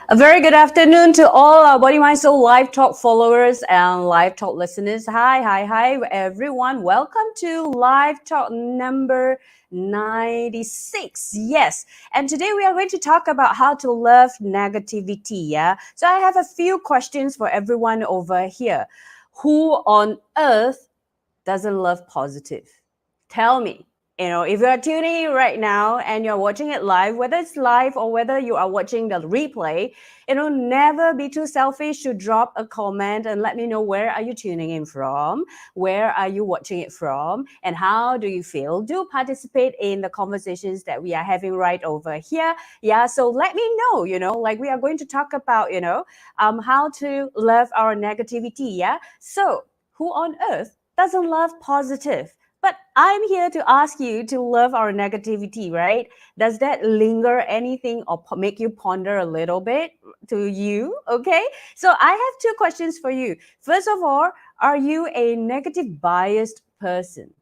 A very good afternoon to all our Body Mind Soul Live Talk followers and Live Talk listeners. Hi, everyone. Welcome to Live Talk number 96. Yes. And today we are going to talk about how to love negativity. Yeah. So I have a few questions for everyone over here. Who on earth doesn't love positive? Tell me. If you're tuning in right now and you're watching it live, whether it's live or whether you are watching the replay, never be too selfish to drop a comment and let me know where are you tuning in from, where are you watching it from, and how do you feel. Do participate in the conversations that we are having right over here. Yeah, so let me know, like we are going to talk about, how to love our negativity. Yeah, so who on earth doesn't love positive? But I'm here to ask you to love our negativity, right? Does that linger anything or make you ponder a little bit to you? Okay. So I have two questions for you. First of all, are you a negative biased person?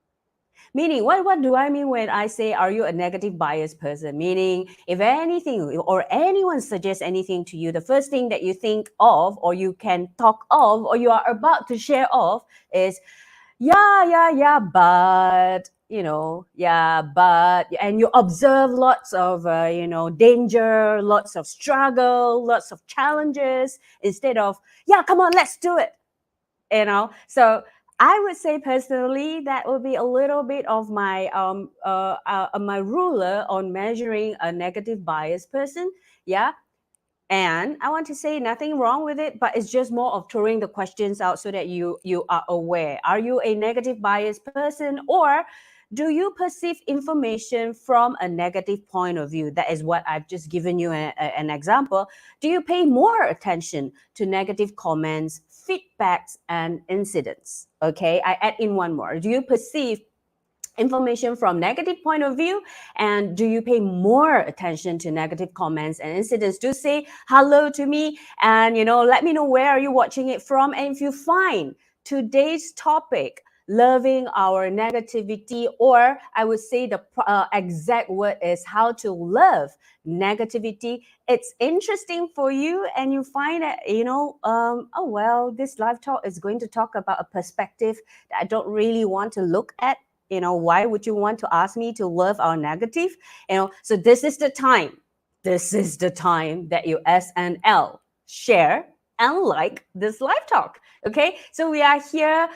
Meaning, what do I mean when I say, are you a negative biased person? Meaning, if anything or anyone suggests anything to you, the first thing that you think of, or you can talk of, or you are about to share of is, yeah, but and you observe lots of danger, lots of struggle, lots of challenges, instead of, yeah, come on, let's do it. So I would say personally that would be a little bit of my ruler on measuring a negative bias person. Yeah. And I want to say nothing wrong with it, but it's just more of throwing the questions out so that you are aware. Are you a negative bias person, or do you perceive information from a negative point of view? That is what I've just given you an example. Do you pay more attention to negative comments, feedbacks, and incidents? Okay, I add in one more. Do you perceive information from negative point of view, and do you pay more attention to negative comments and incidents? Do say hello to me, and let me know where are you watching it from. And if you find today's topic loving our negativity, or I would say the exact word is how to love negativity, it's interesting for you, and you find that oh well, this live talk is going to talk about a perspective that I don't really want to look at. Why would you want to ask me to love our negative? So this is the time. This is the time that you SNL share and like this live talk. Okay, so we are here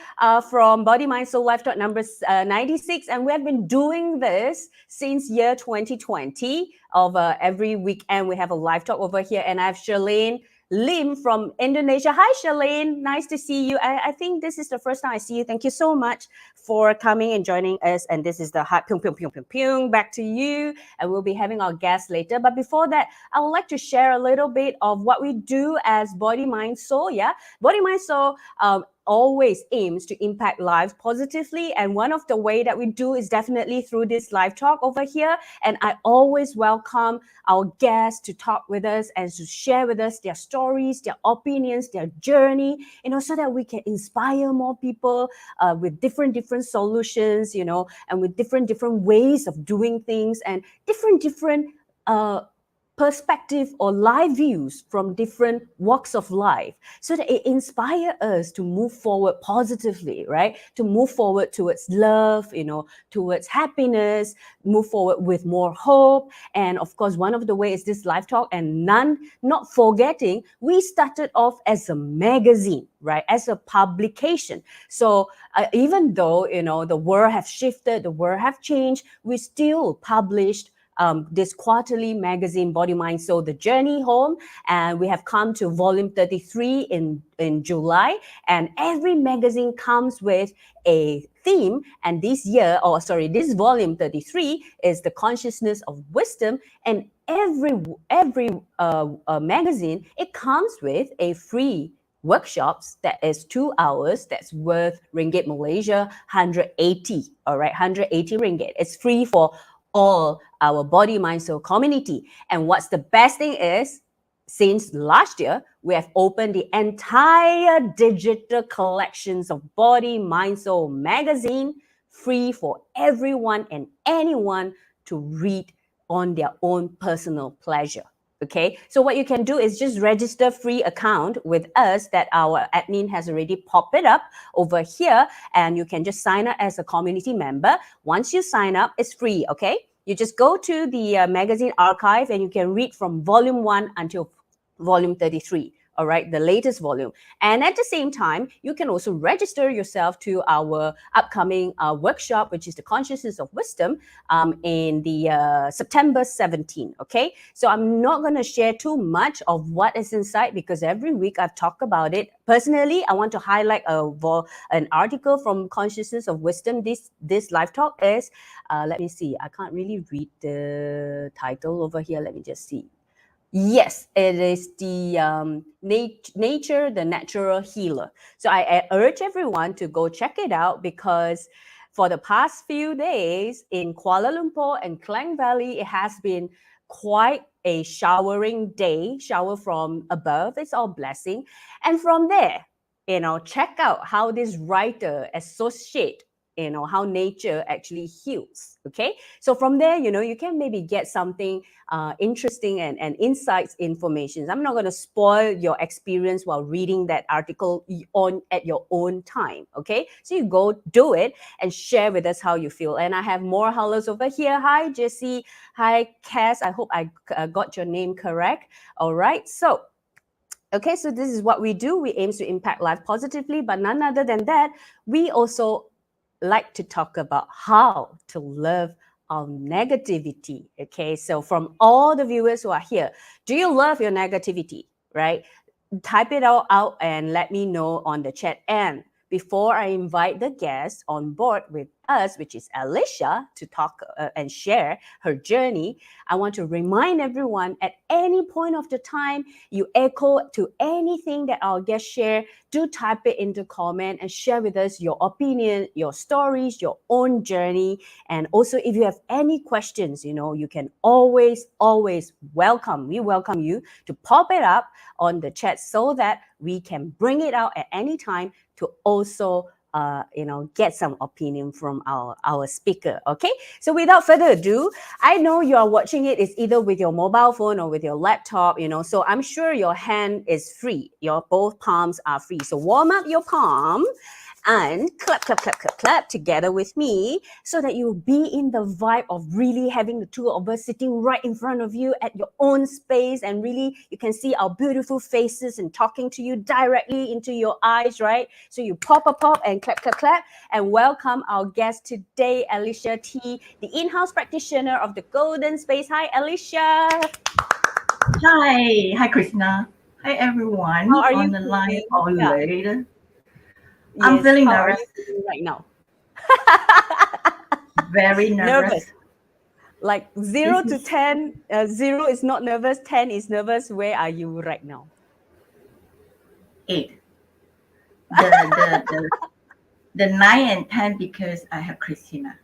from Body Mind Soul Live Talk number 96, and we have been doing this since year 2020. Of every weekend we have a live talk over here, and I have Charlene Lim from Indonesia. Hi, Charlene. Nice to see you. I think this is the first time I see you. Thank you so much for coming and joining us. And this is the hot pyong, pyong, pyong, pyong, pyong. Back to you. And we'll be having our guests later. But before that, I would like to share a little bit of what we do as Body, Mind, Soul. Yeah. Body, Mind, Soul always aims to impact lives positively. And one of the way that we do is definitely through this live talk over here. And I always welcome our guests to talk with us and to share with us their stories, their opinions, their journey, so that we can inspire more people with different solutions, and with different ways of doing things, and different perspective or live views from different walks of life, so that it inspires us to move forward positively, right? To move forward towards love, towards happiness, move forward with more hope. And of course, one of the ways is this live talk, and not forgetting, we started off as a magazine, right? As a publication. So even though, the world have shifted, the world have changed, we still published this quarterly magazine, Body, Mind, Soul, The Journey Home. And we have come to volume 33 in July. And every magazine comes with a theme. And this volume 33 is the consciousness of wisdom. And every magazine, it comes with a free workshops that is 2 hours, that's worth ringgit Malaysia 180. All right, 180 ringgit. It's free for all our Body, Mind, Soul community. And what's the best thing is, since last year, we have opened the entire digital collections of Body, Mind, Soul magazine, free for everyone and anyone to read on their own personal pleasure. Okay, so what you can do is just register free account with us that our admin has already popped it up over here, and you can just sign up as a community member. Once you sign up, it's free. Okay, you just go to the magazine archive and you can read from volume 1 until volume 33. All right, the latest volume. And at the same time, you can also register yourself to our upcoming workshop, which is the Consciousness of Wisdom, in the September 17. Okay, so I'm not going to share too much of what is inside because every week I've talked about it. Personally, I want to highlight an article from Consciousness of Wisdom. This live talk is, let me see, I can't really read the title over here. Let me just see. Yes, it is the nature, the natural healer. So I urge everyone to go check it out because for the past few days in Kuala Lumpur and Klang Valley, it has been quite a showering day, shower from above. It's all blessing. And from there, check out how this writer associate how nature actually heals. Okay, so from there, you can maybe get something interesting and insights information. I'm not going to spoil your experience while reading that article at your own time. Okay, so you go do it and share with us how you feel. And I have more hellos over here. Hi Jessie, hi Cass, I hope I got your name correct. All right, so okay, so this is what we do. We aim to impact life positively, but none other than that, we also like to talk about how to love our negativity. Okay, so from all the viewers who are here, do you love your negativity, right? Type it all out and let me know on the chat. And before I invite the guest on board with us, which is Alycia, to talk and share her journey, I want to remind everyone at any point of the time you echo to anything that our guest share, do type it into comment and share with us your opinion, your stories, your own journey. And also if you have any questions, you can always we welcome you to pop it up on the chat so that we can bring it out at any time to also get some opinion from our speaker. Okay, so without further ado, I know you are watching it is either with your mobile phone or with your laptop, so I'm sure your hand is free, your both palms are free. So warm up your palm and clap together with me so that you'll be in the vibe of really having the two of us sitting right in front of you at your own space, and really you can see our beautiful faces and talking to you directly into your eyes, right? So you pop and clap and welcome our guest today, Alycia Tee, the in-house practitioner of the Golden Space. Hi Alycia. Hi Christina. Hi everyone How are you on the line feeling? or Yeah. later. I'm Yes. feeling How nervous. are you feeling right now? Very nervous. Like 0 to 10, 0 is not nervous, 10 is nervous. Where are you right now? 8. The 9 and 10 because I have Christina.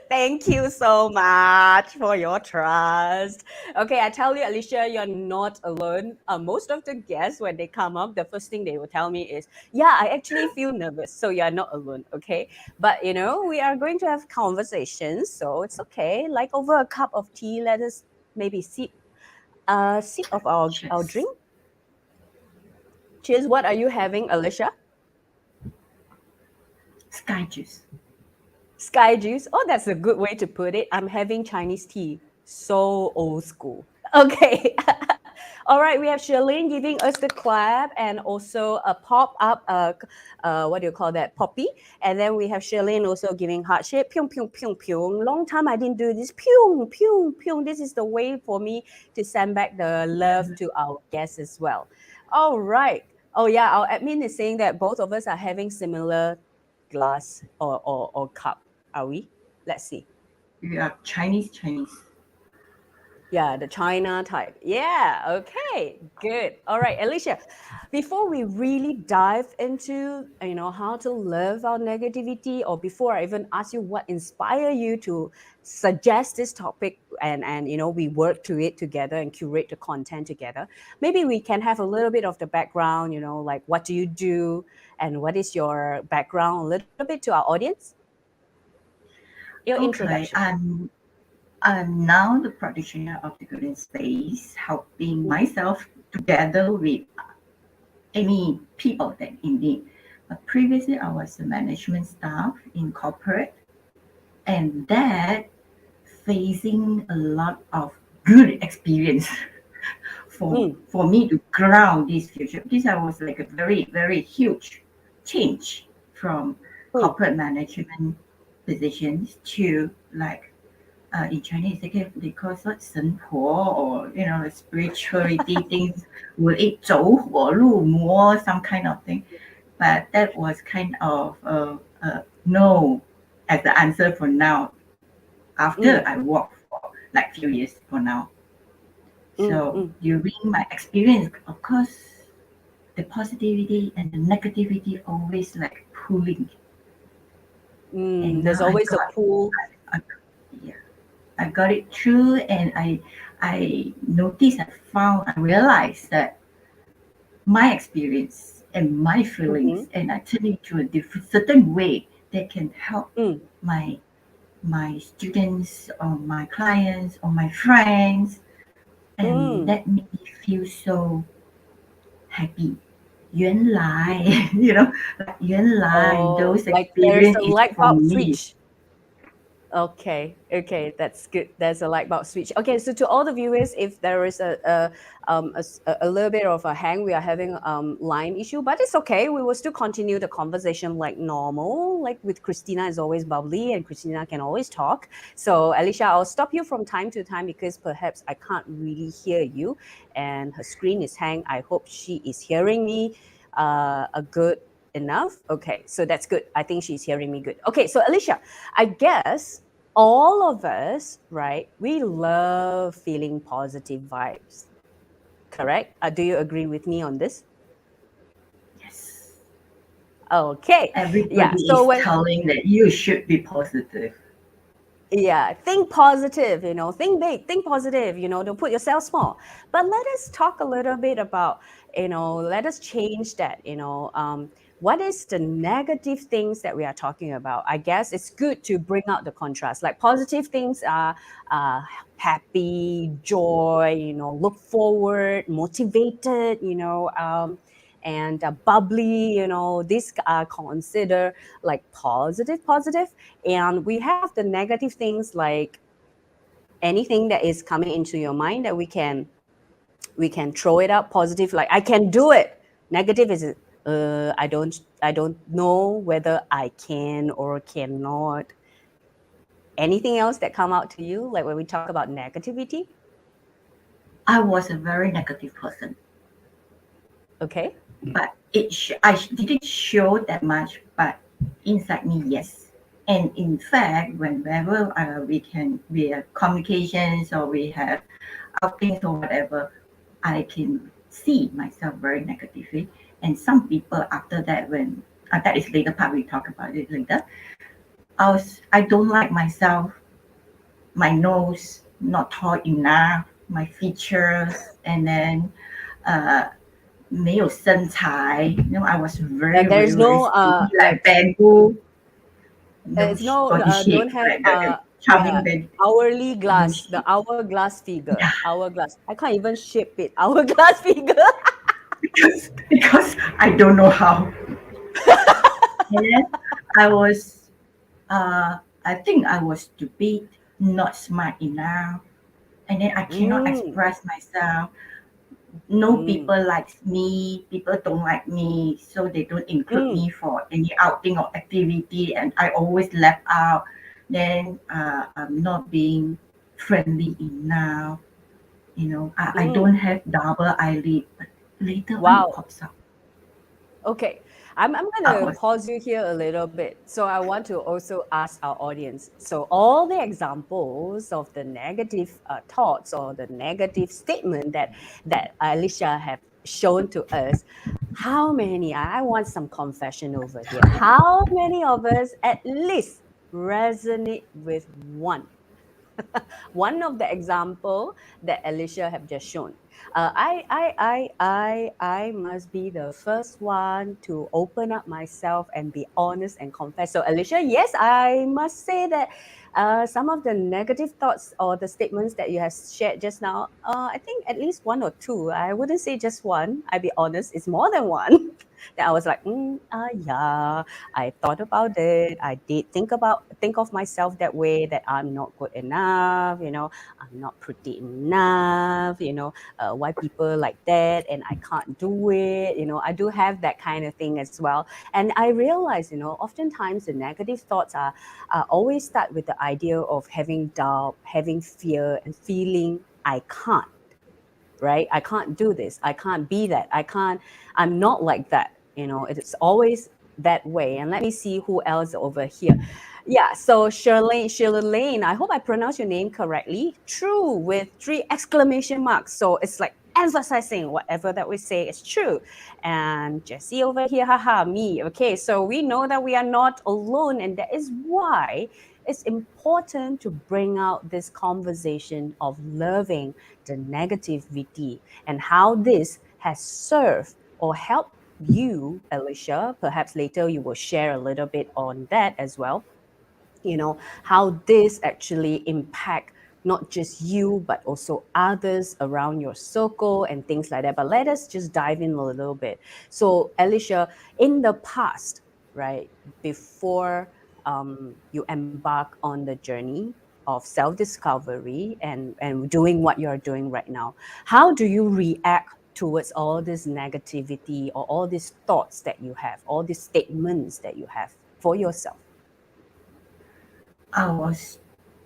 Thank you so much for your trust. Okay, I tell you, Alycia, you're not alone. Most of the guests, when they come up, the first thing they will tell me is, yeah, I actually feel nervous. So you're not alone, okay? But, we are going to have conversations, so it's okay. Like over a cup of tea, let us maybe sip of our Cheers. drink. Cheers. What are you having, Alycia? Sky juice. Sky juice. Oh, that's a good way to put it. I'm having Chinese tea. So old school. Okay. All right. We have Charlene giving us the clap and also a pop up, what do you call that? Poppy. And then we have Charlene also giving heart shape. Pyong, pyong, pyong, pyong. Long time I didn't do this. Pyong, pyong, pyong. This is the way for me to send back the love to our guests as well. All right. Oh, yeah. Our admin is saying that both of us are having similar glass or cup. Are we? Let's see. Yeah, Chinese. Yeah, the China type. Yeah, okay, good. All right, Alycia, before we really dive into, how to live our negativity, or before I even ask you what inspired you to suggest this topic and we work to it together and curate the content together, maybe we can have a little bit of the background, like what do you do and what is your background, a little bit to our audience? Your Okay. introduction. I'm now the practitioner of the golden space, helping Mm. myself together with any people that in need. But previously, I was a management staff in corporate, and that facing a lot of good experience for me to ground this future, because I was like a very huge change from Mm. corporate management positions to like in Chinese they call it 神婆 or the spirituality things will it 走火入魔 some kind of thing, but that was kind of no as the answer for now after Mm. I worked for like few years for now. So Mm. during my experience, of course, the positivity and the negativity always like pulling. And There's now always a pull. I, yeah, I got it through, and I noticed, I realized that my experience and my Mm-hmm. feelings, and I turn it to a different certain way that can help Mm. my my students or my clients or my friends, and Mm. that made me feel so happy. 原来 like 原来 Oh, those like there's experience a is light for bulb me. switch. Okay, that's good. There's a light bulb switch. Okay, so to all the viewers, if there is a little bit of a hang, we are having line issue, but it's okay. We will still continue the conversation like normal. Like with Christina is always bubbly, and Christina can always talk. So Alycia, I'll stop you from time to time because perhaps I can't really hear you, and her screen is hang. I hope she is hearing me a good enough. Okay, so that's good. I think she's hearing me good. Okay, so Alycia, I guess all of us, right, we love feeling positive vibes. Correct? Do you agree with me on this? Yes. Okay. Yeah. Everybody So is when telling that you should be positive. yeah, think positive, think big, think positive, don't put yourself small. But let us talk a little bit about, let us change that, what is the negative things that we are talking about? I guess it's good to bring out the contrast. Like positive things are happy, joy, look forward, motivated, and bubbly, these are considered like positive, and we have the negative things like anything that is coming into your mind that we can throw it up. Positive, like I can do it. Negative is I don't know whether I can or cannot. Anything else that come out to you, like when we talk about negativity? I was a very negative person, Okay. but didn't show that much, but inside me, yes. And in fact, whenever we have communications or we have outings or whatever, I can see myself very negatively. And some people after that, when that is later part, we talk about it later. I don't like myself, my nose not tall enough, my features, and then uh 没有身材. I was There's very no skinny like like bamboo. No it's no body don't shape, have like the yeah, charming baby. hourly No glass, the shape. hourglass figure, Yeah, hourglass. I can't even shape it. Hourglass figure. because I don't know how. And then I was, I think I was stupid, not smart enough, and then I cannot Mm, express myself. No mm, people likes me, people don't like me, so they don't include mm, me for any outing or activity, and I always left out. Then I'm not being friendly enough. I don't mm. have double eyelid, but later on it Wow. pops up. Okay. I'm I going to was pause you here a little bit. So I want to also ask our audience. So all the examples of the negative thoughts or the negative statement that Alicia have shown to us, how many, I want some confession over here. How many of us at least resonate with one of the example that Alicia have just shown? I must be the first one to open up myself and be honest and confess. So, Alycia, yes, I must say that some of the negative thoughts or the statements that you have shared just now, I think at least one or two. I wouldn't say just one. I'll be honest, it's more than one. That I was like, yeah, I thought about it. I did think of myself that way, that I'm not good enough, I'm not pretty enough, why people like that and I can't do it. I do have that kind of thing as well. And I realize, oftentimes the negative thoughts are always start with the idea of having doubt, having fear, and feeling I can't, right? I can't do this. I can't be that. I'm not like that. It's always that way. And let me see who else over here. Yeah, so Shirley, I hope I pronounced your name correctly. True, with 3 exclamation marks. So it's like emphasizing whatever that we say is true. And Jessie over here, haha, me. Okay, so we know that we are not alone, and that is why it's important to bring out this conversation of loving the negativity and how this has served or helped you, Alycia. Perhaps later you will share a little bit on that as well. How this actually impact not just you but also others around your circle and things like that. But let us just dive in a little bit. So, Alycia, in the past, right, before you embark on the journey of self-discovery and doing what you're doing right now, how do you react towards all this negativity or all these thoughts that you have, all these statements that you have for yourself? I was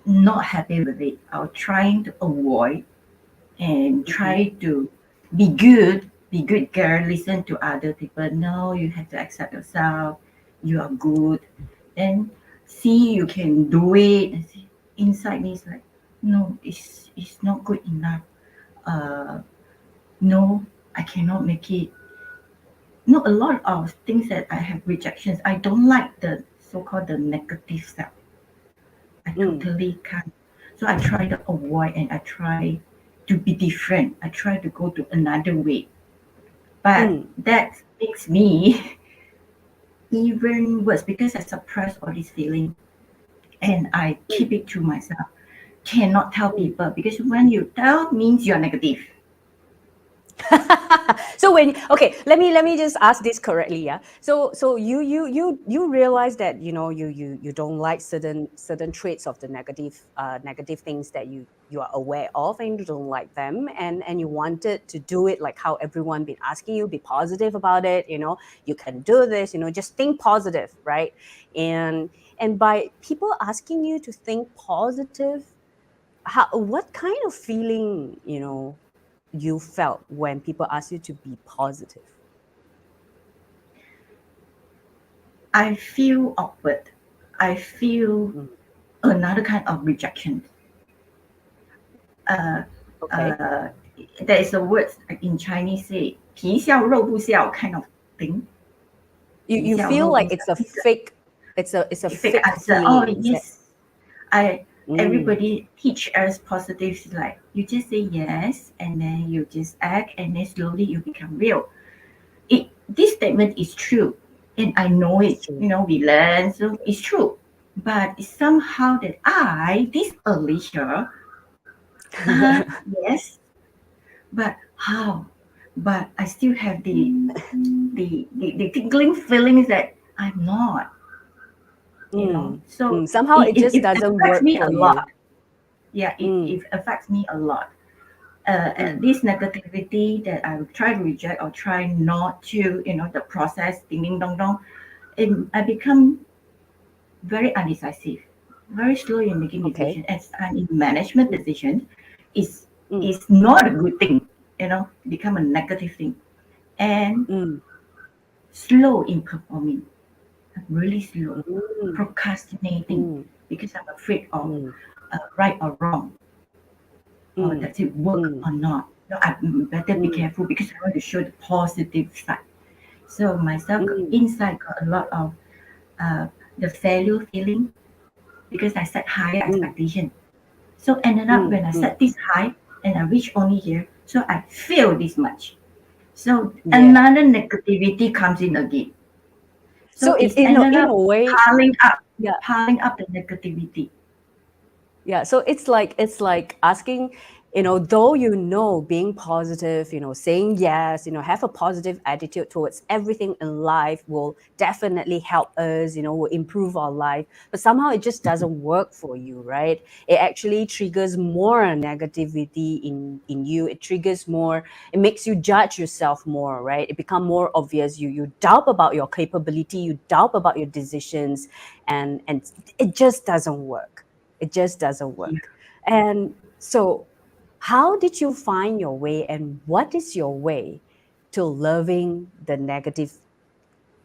not happy with it. I was trying to avoid and Mm-hmm. try to be good girl, listen to other people. No, you have to accept yourself. You are good. Then see you can do it. And see, inside me is like, no, it's not good enough. Uh, no, I cannot make it. No, a lot of things that I have rejections. I don't like the so-called the negative stuff. I Mm. totally can't. So I try to avoid and I try to be different. I try to go to another way. But Mm. that makes me even worse because I suppress all this feeling and I keep Mm. it to myself. Cannot tell Mm. people because when you tell means you're negative. So let me just ask this correctly, yeah. So you realize that you don't like certain traits of the negative things that you are aware of, and you don't like them, and you wanted to do it like how everyone been asking you, be positive about it, you can do this, just think positive, right? And by people asking you to think positive, what kind of feeling you felt when people ask you to be positive? I feel awkward. I feel Mm, another kind of rejection. Uh, okay. uh, there is a word in Chinese say 皮笑肉不笑 kind of thing. You feel like 皮笑肉不笑 it's a is fake, it's a a fake fake answer. Oh feeling. Is that? yes, I Mm, everybody teach us positive. Like you just say yes, and then you just act, and then slowly you become real. This statement is true, and I know it's it. true. You know, we learn, so it's true. But it's somehow that this Alicia, yes, but how? But I still have the tickling feelings that I'm not. So Somehow it, it it, just it doesn't affects work me a for lot. you. Yeah, Mm, it affects me a lot. mm, This negativity that I try to reject or try not to, the process, ding ding dong dong, I become very undecisive, very slow in making okay. decisions. As I'm in management Mm, decision, is mm, is not a good thing, become a negative thing, and mm, slow in performing, really slow, mm, procrastinating mm, because I'm afraid of mm, right or wrong, or mm, does it work mm, or not. No, I better be mm, careful because I want to show the positive side. So myself mm, inside got a lot of uh, the failure feeling because I set higher mm, expectation. So ended up mm, when I mm, set this high and I reach only here, So I feel this much. So Yeah. another negativity comes in again. So So it, it's in another a way, yeah. piling up the negativity. Yeah, so it's like asking, though being positive, saying yes, have a positive attitude towards everything in life will definitely help us, will improve our life, but somehow it just doesn't work for you, right? It actually triggers more negativity in you. It triggers more, it makes you judge yourself more, right? It become more obvious. You doubt about your capability, you doubt about your decisions, and it just doesn't work. It just doesn't Yeah. work. And so, how did you find your way, and what is your way to loving the negative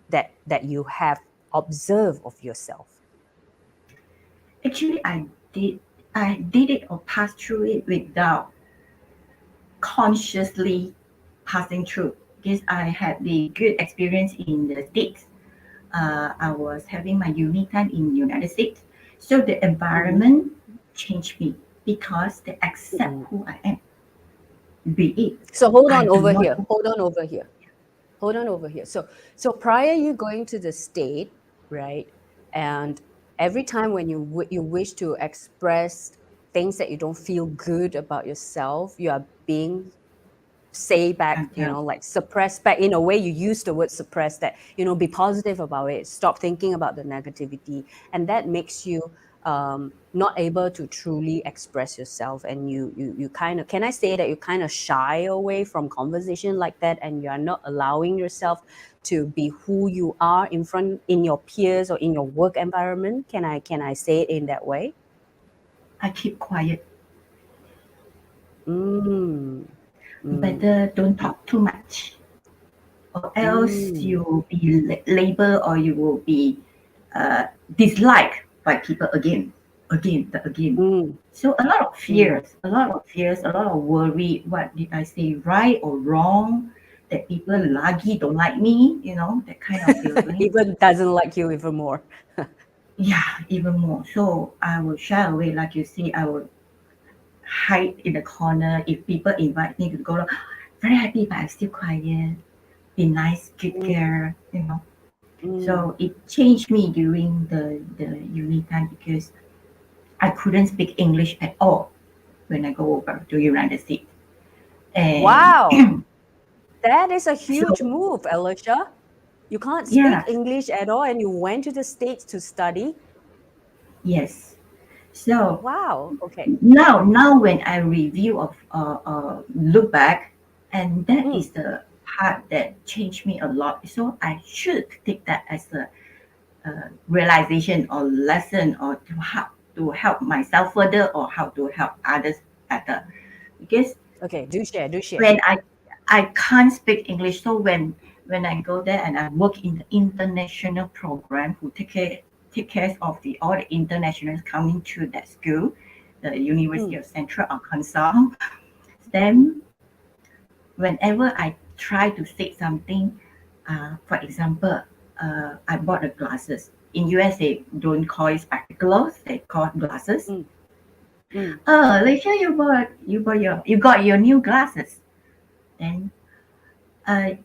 that you have observed of yourself? Actually, I did it or passed through it without consciously passing through because I had the good experience in the States. I was having my uni time in the United States. So the Mm-hmm. environment changed me because they accept Mm-hmm. who I am. Be it, So hold I on do over not here. Hold on over here. Hold on over here. So prior you going to the state, right? And every time when you wish to express things that you don't feel good about yourself, you are being say back, until like suppress back. In a way, you use the word suppress, that, be positive about it, stop thinking about the negativity, and that makes you not able to truly express yourself, and you kind of, can I say that you kind of shy away from conversation like that, and you are not allowing yourself to be who you are in your peers or in your work environment? Can I say it in that way? I keep quiet. mm, mm, Better don't talk too much, or else mm, you will be labeled or you will be uh, disliked by people again. mm, So mm. a lot of worry. What did I say, right or wrong? That people Mm. don't like me, that kind of feeling. Even doesn't like you even more. Yeah, even more. So I will shy away, like you see, I will hide in the corner. If people invite me to go, very happy, but I'm still quiet. Be nice, good Mm, girl. mm. So it changed me during the uni time because I couldn't speak English at all when I go over to United States. And Wow, that is a huge so move, Alycia. You can't speak yeah, English at all, and you went to the States to study. yes. So Wow. Okay. now when I review of look back, and that Mm. is the part that changed me a lot. So I should take that as a realization or lesson, or to help myself further, or how to help others better. Because Okay. Do share. Do share. when I can't speak English, so when I go there and I work in the international program who take care of the all the internationals coming to that school, the University Mm. of Central Arkansas. Then whenever I try to say something, for example, I bought the glasses. In US, they don't call it spectacles; they call it glasses. Mm. Mm. Oh, Alicia, you got your new glasses. Then,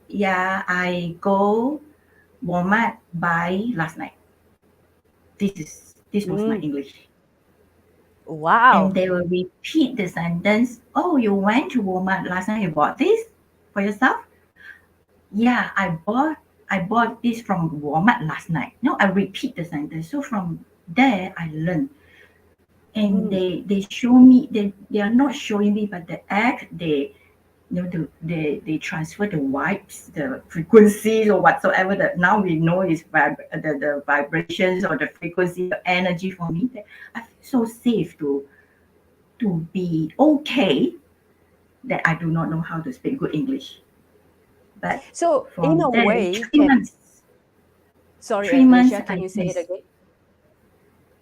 yeah, I go Walmart buy last night. This was my Mm. English, and Wow. they will repeat the sentence. Oh, you went to Walmart last night. You bought this for yourself? Yeah, I bought this from Walmart last night. No, I repeat the sentence. So from there, I learn, and Mm. they show me. They are not showing me, but the act they transfer the vibes, the frequencies or whatsoever that now we know is the vibrations or the frequency, the energy for me. That I feel so safe to be okay that I do not know how to speak good English. But So, in from a there, way, three months, sorry, 3 months Alicia, can I you say can it again?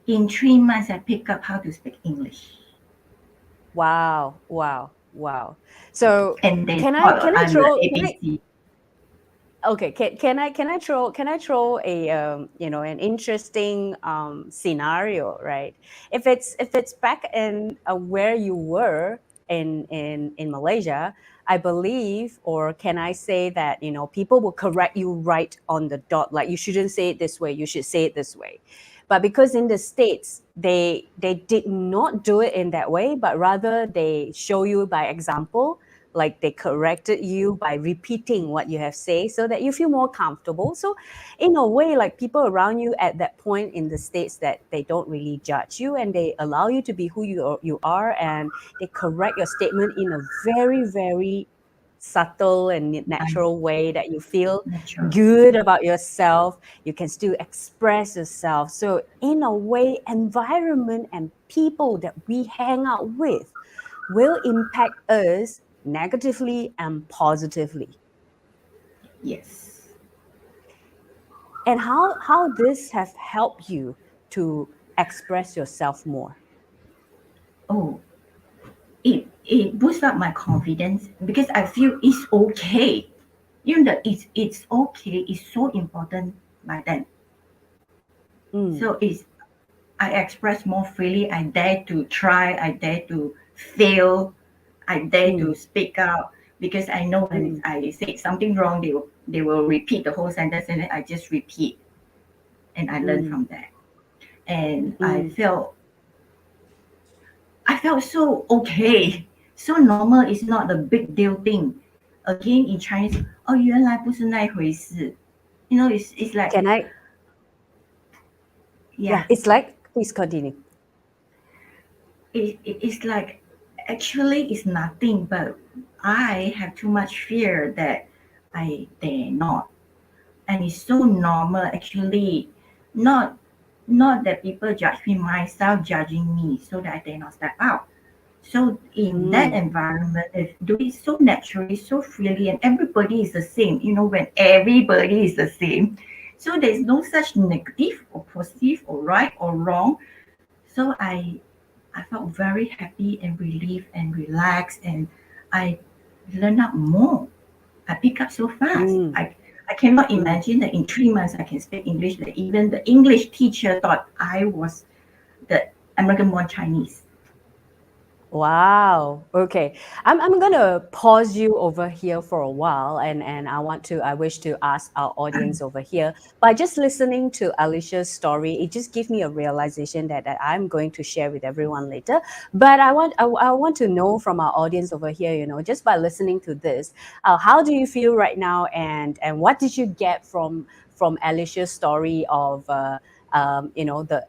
in 3 months I pick up how to speak English, Wow. Wow. Wow. So, and they can I thought can I I'm the throw can I ABC. okay, can I throw a an interesting scenario, right? If it's back in where you were, in Malaysia, I believe, or can I say that, people will correct you right on the dot, like you shouldn't say it this way, you should say it this way. But because in the States, they did not do it in that way, but rather they show you by example, like they corrected you by repeating what you have said so that you feel more comfortable. So in a way, like people around you at that point in the States, that they don't really judge you and they allow you to be who you are, and they correct your statement in a very, very subtle and Nice, natural way that you feel natural. good about yourself. You can still express yourself. So in a way, environment and people that we hang out with will impact us negatively and positively. Yes. And how this have helped you to express yourself more? Oh, it boosts up my confidence because I feel it's okay. You know, that it's okay is so important by then. Mm, So it's I express more freely. I dare to try. I dare to fail. I dare to mm, speak out because I know when mm, I say something wrong, they will repeat the whole sentence, and then I just repeat, and I learn mm, from that. And mm. I felt so okay, so normal. It's not a big deal thing. Again in Chinese, 哦，原来不是那回事. You know, it's like Can I? Yeah, yeah, it's like, please continue. it's like actually it's nothing, but I have too much fear that I dare not, and it's so normal actually. Not not that people judge me, myself judging me, so that I dare not step out. So in that Mm, environment, if do it so naturally, so freely, and everybody is the same. You know, when everybody is the same, so there's no such negative or positive or right or wrong. So I felt very happy and relieved and relaxed, and I learned up more. I pick up so fast. mm, I cannot mm. imagine that in 3 months I can speak English. That even the English teacher thought I was the American-born Chinese. Wow. Okay. I'm gonna pause you over here for a while, and I wish to ask our audience over here, by just listening to Alicia's story, it just gave me a realization that I'm going to share with everyone later. But I want to know from our audience over here, just by listening to this, how do you feel right now, and what did you get from Alicia's story of the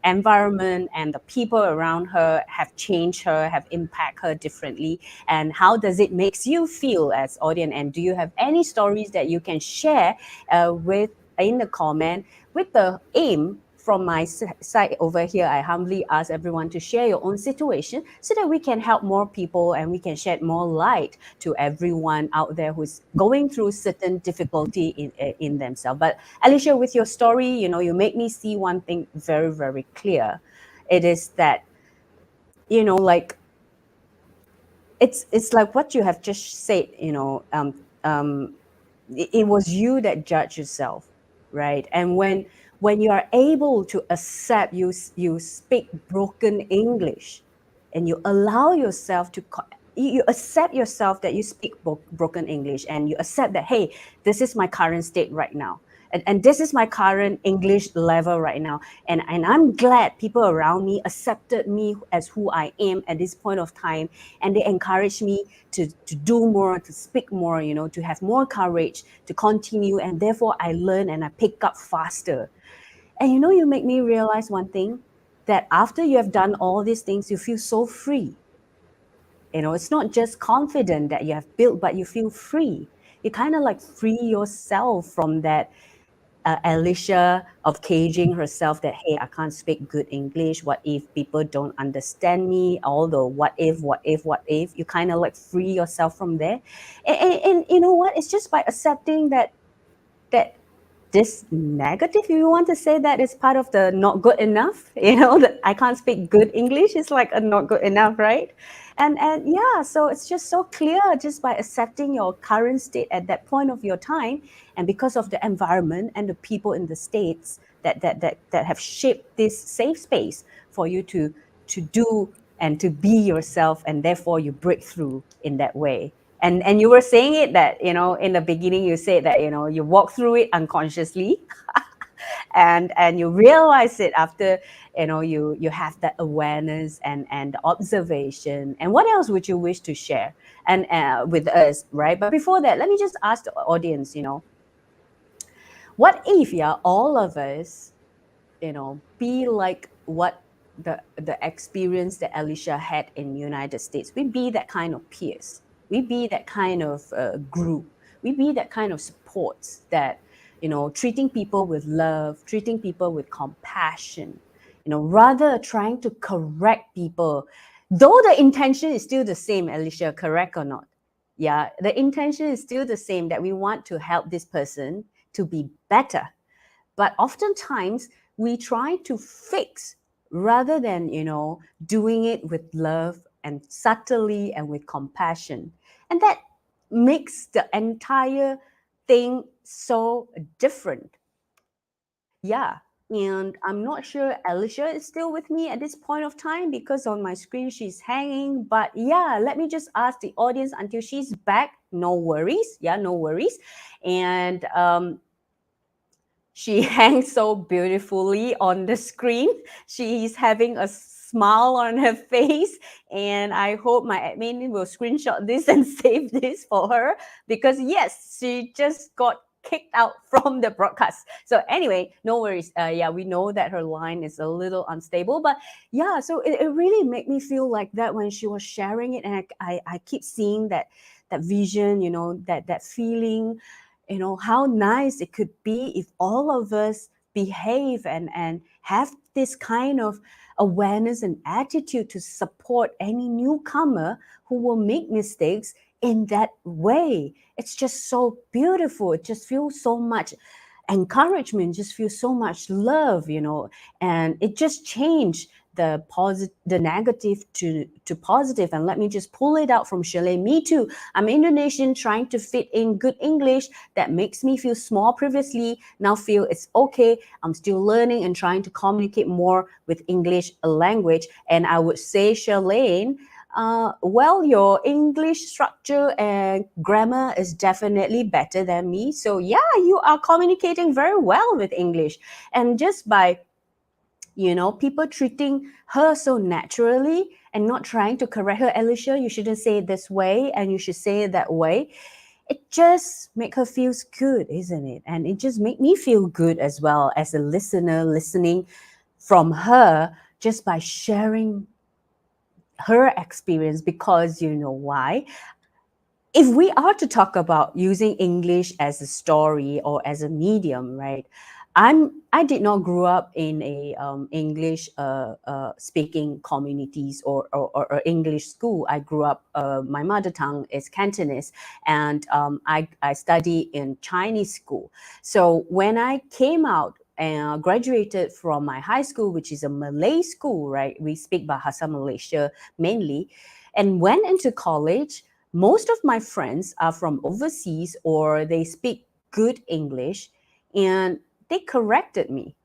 environment and the people around her have changed her, have impacted her differently, and how does it makes you feel as audience? And do you have any stories that you can share with in the comment, with the aim from my side over here? I humbly ask everyone to share your own situation so that we can help more people and we can shed more light to everyone out there who's going through certain difficulty in themselves. But Alicia, with your story, you make me see one thing very, very clear. It is that, like, it's like what you have just said, it was you that judged yourself, right? And when you are able to accept you speak broken English, and you allow yourself to you accept yourself that you speak broken English, and you accept that, hey, this is my current state right now, and this is my current English level right now, and I'm glad people around me accepted me as who I am at this point of time, and they encouraged me to do more, to speak more, to have more courage to continue, and therefore I learn and I pick up faster. And you make me realize one thing, that after you have done all these things, you feel so free. It's not just confident that you have built, but you feel free. You kind of like free yourself from that Alycia of caging herself, that, hey, I can't speak good English. What if people don't understand me? All the what if, what if, what if. You kind of like free yourself from there. And you know what? It's just by accepting that this negative, if you want to say, that is part of the not good enough, that I can't speak good English is like a not good enough, right? And yeah, so it's just so clear, just by accepting your current state at that point of your time, and because of the environment and the people in the States that have shaped this safe space for you to do and to be yourself, and therefore you break through in that way. And you were saying it that, in the beginning you said that, you walk through it unconsciously, and you realize it after, you have that awareness and observation. And what else would you wish to share and with us, right? But before that, let me just ask the audience, what if, yeah, all of us, be like what the experience that Alycia had in United States. We be that kind of peers. We be that kind of group. We be that kind of supports that, treating people with love, treating people with compassion, rather trying to correct people, though the intention is still the same, Alycia, correct or not? Yeah, the intention is still the same, that we want to help this person to be better. But oftentimes we try to fix rather than, doing it with love and subtly and with compassion. And that makes the entire thing so different. Yeah. And I'm not sure Alycia is still with me at this point of time, because on my screen she's hanging. But yeah, let me just ask the audience until she's back. No worries. Yeah, no worries. And she hangs so beautifully on the screen. She's having a smile on her face, and I hope my admin will screenshot this and save this for her, because yes, she just got kicked out from the broadcast. So anyway, no worries. Yeah, we know that her line is a little unstable, but yeah, so it really made me feel like that when she was sharing it, and I keep seeing that vision, that feeling, how nice it could be if all of us behave and have this kind of awareness and attitude to support any newcomer who will make mistakes in that way. It's just so beautiful. It just feels so much encouragement, just feels so much love, and it just changed the negative to positive. And let me just pull it out from Shirley. Me too. I'm Indonesian, trying to fit in good English that makes me feel small previously. Now feel it's okay. I'm still learning and trying to communicate more with English language. And I would say, Shirley, well, your English structure and grammar is definitely better than me. So yeah, you are communicating very well with English. And just by, people treating her so naturally and not trying to correct her, Alycia, you shouldn't say it this way and you should say it that way. It just make her feels good, isn't it? And it just make me feel good as well as a listener, listening from her just by sharing her experience. Because you know why? If we are to talk about using English as a story or as a medium, right? I did not grow up in a English speaking communities or English school. I grew up. My mother tongue is Cantonese, and I study in Chinese school. So when I came out and graduated from my high school, which is a Malay school, right? We speak Bahasa Malaysia mainly, and went into college. Most of my friends are from overseas or they speak good English, and they corrected me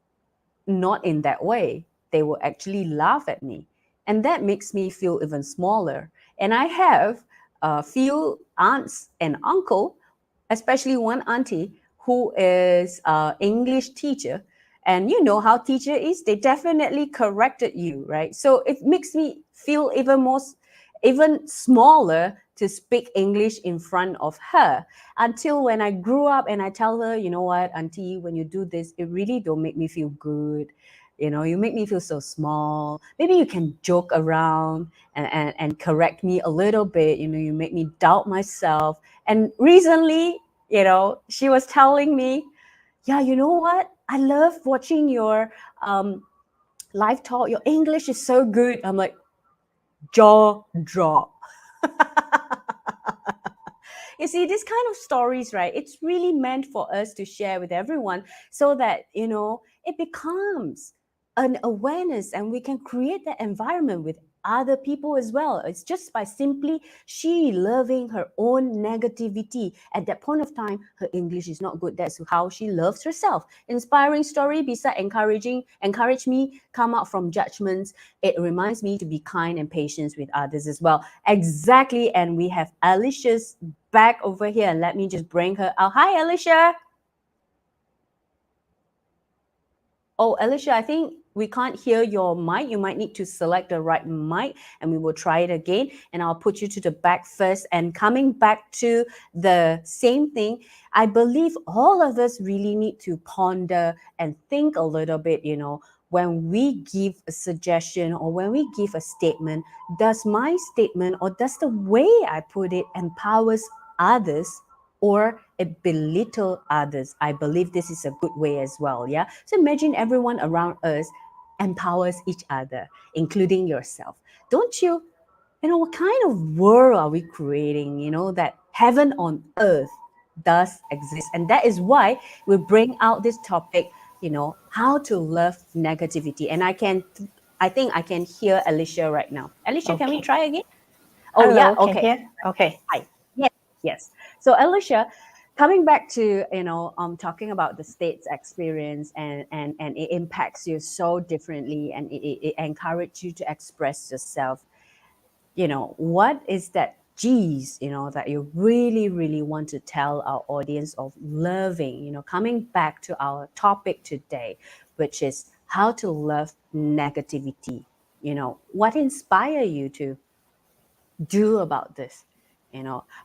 not in that way. They will actually laugh at me. And that makes me feel even smaller. And I have a few aunts and uncle, especially one auntie who is an English teacher. And you know how teacher is, they definitely corrected you, right? So it makes me feel even smaller to speak English in front of her, until when I grew up and I tell her, you know what, auntie, when you do this, it really don't make me feel good. You make me feel so small. Maybe you can joke around and correct me a little bit. You make me doubt myself. And recently, she was telling me, yeah, you know what? I love watching your live talk. Your English is so good. I'm like, jaw drop. You see, this kind of stories, right? It's really meant for us to share with everyone so that, it becomes an awareness and we can create that environment with other people as well. It's just by simply she loving her own negativity. At that point of time, her English is not good. That's how she loves herself. Inspiring story beside encourage me, come out from judgments. It reminds me to be kind and patient with others as well. Exactly. And we have Alicia's back over here. And let me just bring her out. Hi, Alycia. Oh, Alycia, I think we can't hear your mic. You might need to select the right mic and we will try it again. And I'll put you to the back first. And coming back to the same thing, I believe all of us really need to ponder and think a little bit, when we give a suggestion or when we give a statement, does my statement or does the way I put it empowers others or it belittle others? I believe this is a good way as well. Yeah. So imagine everyone around us empowers each other, including yourself. Don't you? What kind of world are we creating? That heaven on earth does exist. And that is why we bring out this topic, how to love negativity. And I think I can hear Alycia right now. Alycia, can we Okay. try again? Oh, yeah. Hello, can Okay. hear? Okay. Hi. Yes, yes. So Alycia, coming back to talking about the state's experience and it impacts you so differently and it encourages you to express yourself. What is that G's, that you really, really want to tell our audience of loving, coming back to our topic today, which is how to love negativity. What inspire you to do about this?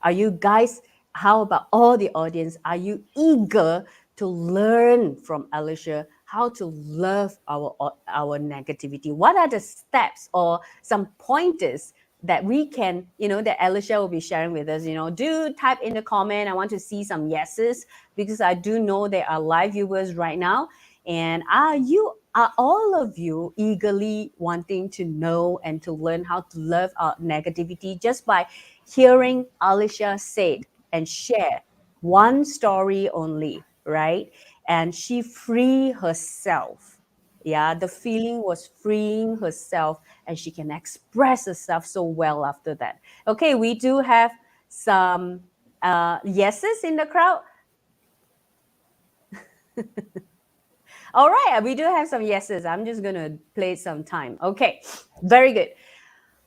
Are you guys, how about all the audience, are you eager to learn from Alycia how to love our negativity? What are the steps or some pointers that we can, that Alycia will be sharing with us? Do type in the comment. I want to see some yeses because I do know there are live viewers right now. And are all of you eagerly wanting to know and to learn how to love our negativity just by hearing Alycia said and share one story only, right? And she free herself. Yeah, the feeling was freeing herself and she can express herself so well after that. Okay, we do have some yeses in the crowd. All right, we do have some yeses. I'm just going to play some time. Okay, very good.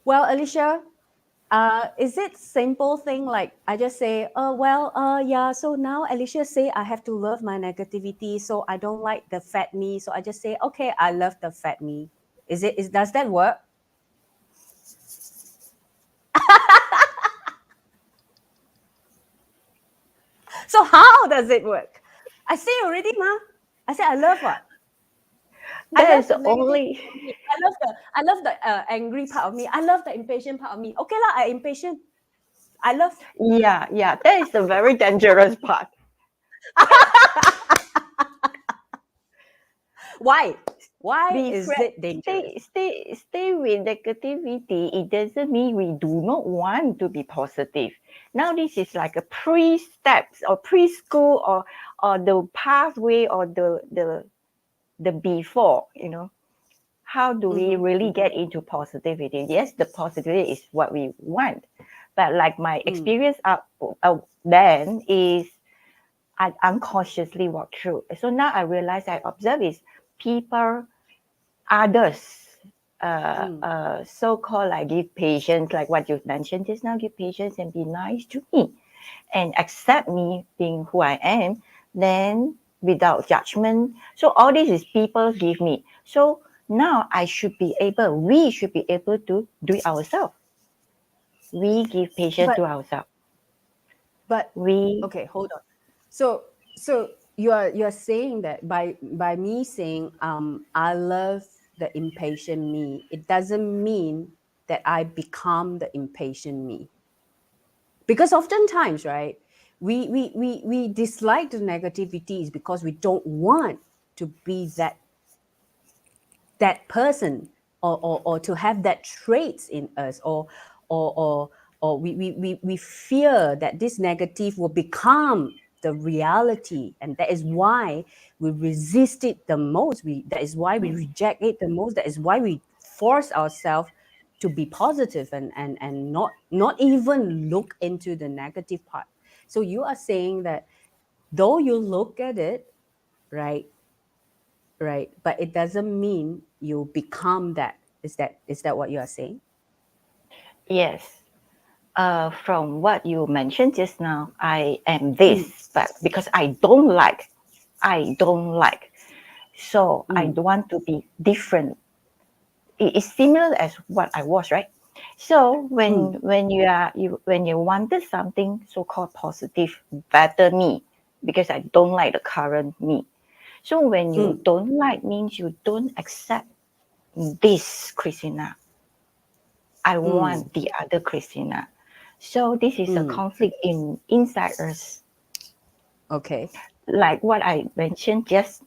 Well, Alycia, is it simple thing like I just say, yeah, so now Alycia say I have to love my negativity, so I don't like the fat me, so I just say, okay, I love the fat me. Does that work? So how does it work? I say already, ma. I say I love what? I That love is the negative only, part of me. I love the angry part of me. I love the impatient part of me. Okay lah, I impatient. I love. yeah, that is the very dangerous part. Why? Why Be is friend, it dangerous? stay with negativity. It doesn't mean we do not want to be positive. Now this is like a pre-steps or preschool or the pathway or the before, How do we really get into positivity? Yes, the positivity is what we want. But like my experience then is I unconsciously walk through. So now I realize I observe is people, others, so-called like give patience, like what you've mentioned just now, give patience and be nice to me and accept me being who I am, then without judgment. So all this is people give me. So now we should be able to do it ourselves. We give patience to But ourselves. but We okay, hold on. So you're saying that by me saying I love the impatient me, it doesn't mean that I become the impatient me. Because oftentimes, right, we dislike the negativities because we don't want to be that person or to have that traits in us or or we fear that this negative will become the reality, and that is why we resist it the most. That is why we reject it the most. That is why we force ourselves to be positive and not even look into the negative part. So you are saying that though you look at it, right, but it doesn't mean you become that. Is that what you are saying? Yes. From what you mentioned just now, I am this, but because I don't like, so I want to be different. It is similar as what I was, right? So when you wanted something so-called positive, better me, because I don't like the current me. So when you don't like means you don't accept this Christina. I want the other Christina. So this is a conflict inside us. Okay. Like what I mentioned just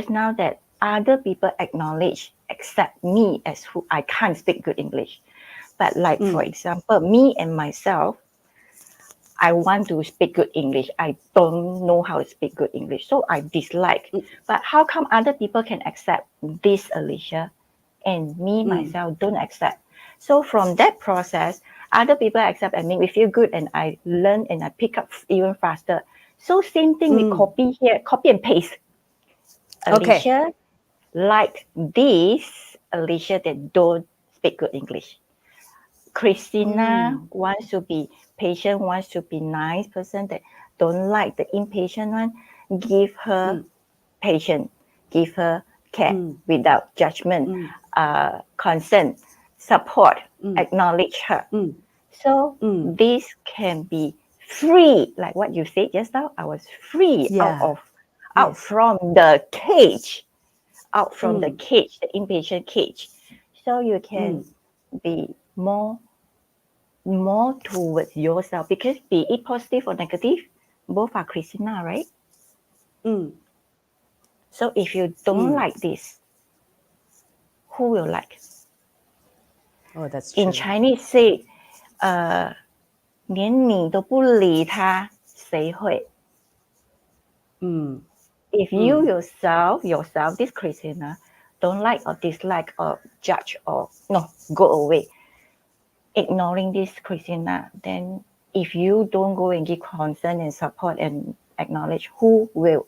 now, that other people acknowledge, accept me as who I can't speak good English. But like for example, me and myself, I want to speak good English. I don't know how to speak good English. So I dislike. But how come other people can accept this Alycia and me myself don't accept? So from that process, other people accept and make me feel good, and I learn and I pick up even faster. So same thing we copy here, copy and paste. Okay. Alycia like this, Alycia that don't speak good English. Christina wants to be patient, wants to be nice person that don't like the impatient one. Give her patience, give her care without judgment, consent, support, acknowledge her. So this can be free, like what you said just now. I was free Yeah. out from the cage, the impatient cage. So you can be more towards yourself, because be it positive or negative, both are Christina, right? So if you don't like this, who will like? Oh, that's In true. Chinese say, 连你都不理他，谁会? If you yourself, this Christina, don't like or dislike or judge or no, go away, ignoring this Christina, then if you don't go and give concern and support and acknowledge, who will?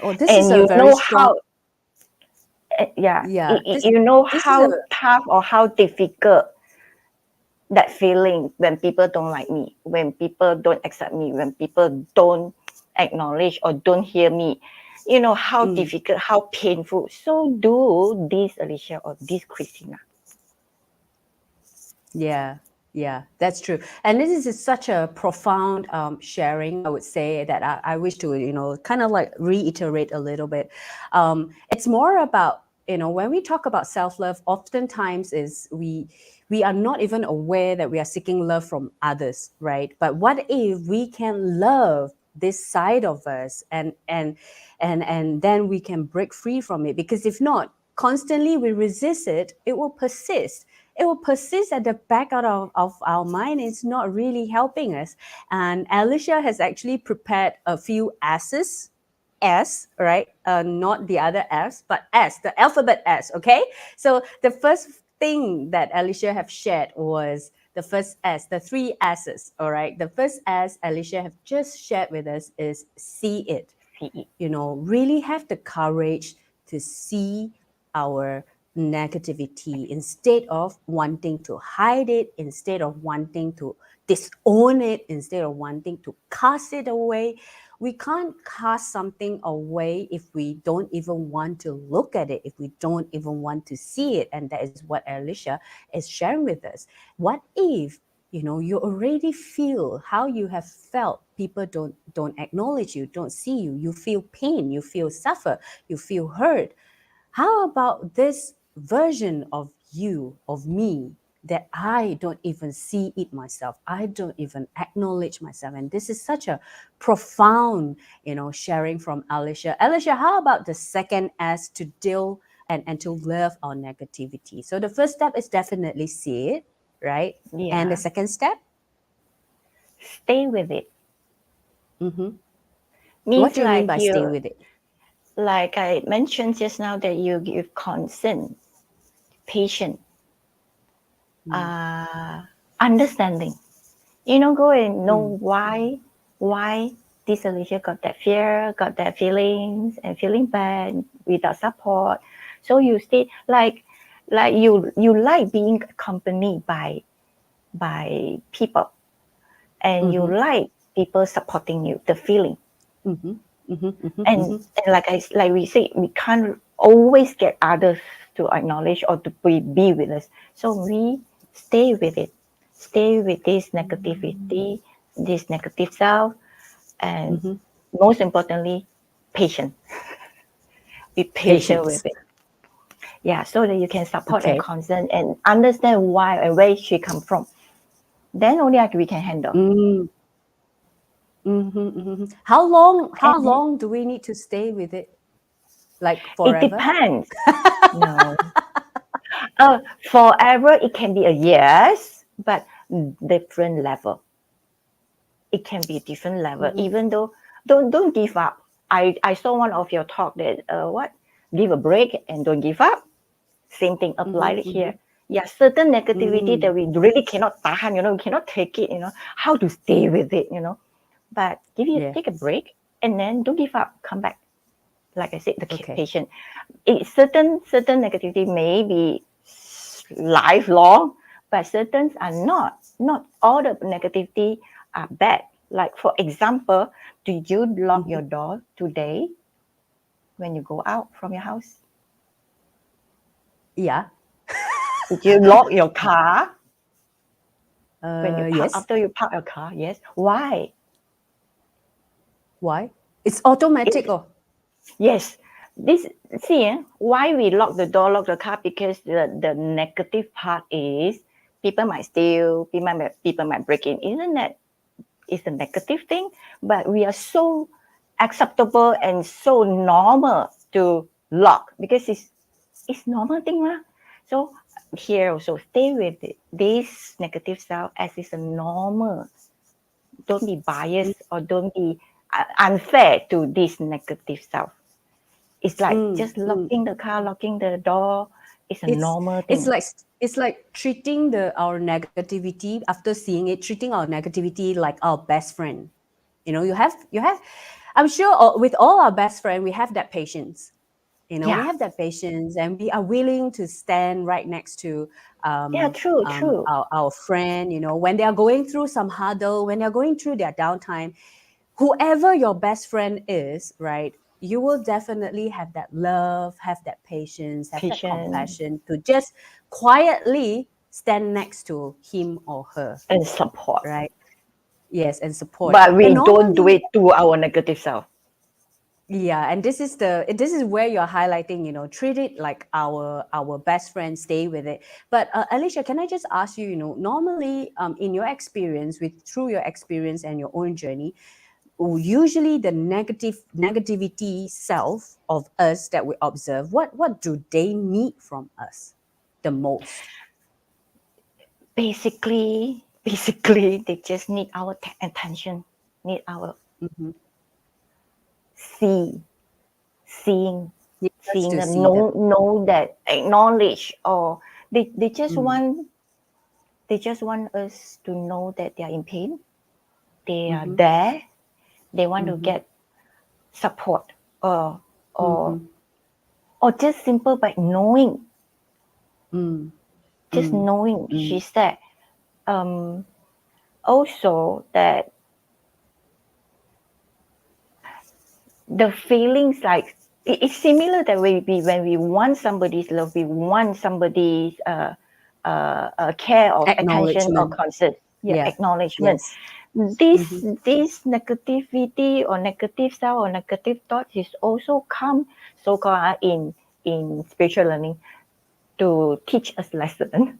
Oh, this is And a you very know strong. how, yeah, Yeah. you know This is a. how tough or how difficult that feeling when people don't like me, when people don't accept me, when people don't acknowledge or don't hear me. You know how difficult, how painful. So do this Alycia or this Christina. Yeah, that's true. And this is such a profound sharing, I would say, that I wish to, kind of like reiterate a little bit. It's more about, when we talk about self-love, oftentimes is we are not even aware that we are seeking love from others, right? But what if we can love this side of us and then we can break free from it? Because if not, constantly we resist it, it will persist. It will persist at the back of our mind. It's not really helping us. And Alycia has actually prepared a few S's. S, right? Not the other S, but S, the alphabet S, okay? So the first thing that Alycia have shared was the first S, the three S's, all right? The first S Alycia have just shared with us is see it. Really have the courage to see our negativity instead of wanting to hide it, instead of wanting to disown it, instead of wanting to cast it away. We can't cast something away if we don't even want to look at it, if we don't even want to see it. And that is what Alycia is sharing with us. What if you already feel how you have felt, people don't acknowledge you, don't see you, you feel pain, you feel suffer, you feel hurt? How about this version of you, of me, that I don't even see it myself, I don't even acknowledge myself? And this is such a profound sharing from Alycia, how about the second S to deal and to love our negativity? So the first step is definitely see it, right? Yeah. And the second step? Stay with it. What do you mean by stay with it? Like I mentioned just now, that you give consent, patient, understanding. Go and know Mm. why this Alycia got that fear, got that feelings, and feeling bad without support. So you stay like you like being accompanied by people, and you like people supporting you, the feeling. Mhm. Mhm. Mhm. And, Mhm. and like we say, we can't always get others to acknowledge or to be with us. So we stay with it, stay with this negativity, this negative self, and Mhm. most importantly, patient. Be patient Patience. with it. Yeah, so that you can support and Okay. concern and understand why and where she come from. Then only we can handle. Mm. Mhm. Mhm. How long And do we need to stay with it? Like it forever? depends. No. Forever, it can be a yes, but different level. It can be different level. Mhm. Even though, don't give up. I saw one of your talk that what give a break and don't give up. Same thing Mhm. applied here. Mhm. Yeah, certain negativity that Mm. we really cannot tahan. We cannot take it. How to stay with it. But Yeah. take a break and then don't give up. Come back. Like I said, the Okay. patient. Certain negativity may be lifelong, but certain are not. Not all the negativity are bad. Like for example, do you lock Mhm. your door today when you go out from your house? Yeah. Did you lock your car when you park Yes. after you park your car? Yes. Why? Why? It's automatic. It's Oh. yes. This see why we lock the door, lock the car, because the negative part is people might steal, people might break in. Isn't that is a negative thing? But we are so acceptable and so normal to lock because it's normal thing lah. So here also stay with it. This negative self as is a normal. Don't be biased or don't be unfair to this negative self. It's like Mm. just Mm. locking the car, locking the door. It's a it's normal it's thing. like it's like treating our negativity after seeing it, treating our negativity like our best friend. You have I'm sure with all our best friend we have that patience. We Yeah. have that patience and we are willing to stand right next to Yeah, true, true. our friend, when they are going through some hurdle, when they're going through their downtime. Whoever your best friend is, right, you will definitely have that love, have that patience, have that Patient compassion to just quietly stand next to him or her, and support. right? Yes, and support. But And we don't do normally, it to our negative self. yeah, and this is where you're highlighting, treat it like our best friend, stay with it. But Alycia, can I just ask you, normally, in your experience, through your experience and your own journey, usually the negativity self of us that we observe, what do they need from us the most? Basically, they just need our attention, need our Mm-hmm. see, seeing, Need us seeing to them, see them. know that, acknowledge, or they just Mm. want us to know that they are in pain, they are Mm-hmm. there, they want to Mm-hmm. get support, or or Mm-hmm. or just simple by knowing, Mm. just Mm. knowing Mm. she's there. Um, Also that the feelings like it's similar that when we want somebody's love, we want somebody's care of attention or Acknowledgement. concern, yeah, Yeah. acknowledgement. Yes. Mm-hmm. This negativity or negative self or negative thoughts is also come so called in spiritual learning to teach us lesson,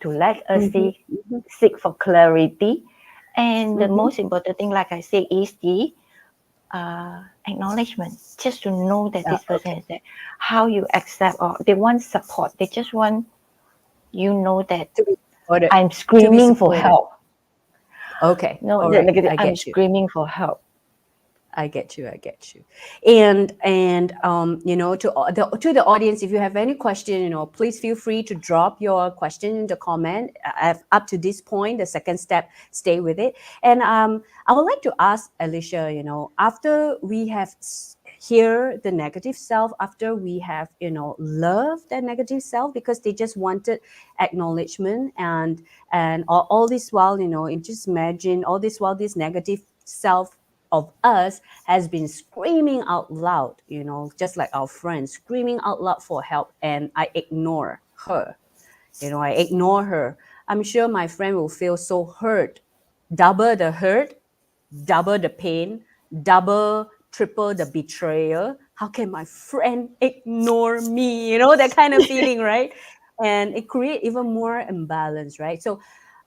to let us Mm-hmm. Mm-hmm. seek for clarity, and the Mm-hmm. most important thing, like I say, is the acknowledgement, just to know that this person Okay. is there. How you accept, or they want support, they just want that To be supported. I'm To be screaming for supported. help. Okay. No, All the right. negative, I I'm get you. screaming for help. I get you. I get you. And to the audience, if you have any question, please feel free to drop your question in the comment. Up to this point, the second step, stay with it. And I would like to ask Alycia, after we have hear the negative self, after we have loved that negative self because they just wanted acknowledgement, and all this while, just imagine all this while this negative self of us has been screaming out loud, just like our friend screaming out loud for help, and I ignore her. I ignore her. I'm sure my friend will feel so hurt, double the hurt, double the pain, double, triple the betrayal. How can my friend ignore me? That kind of feeling, right? And it creates even more imbalance, right? So,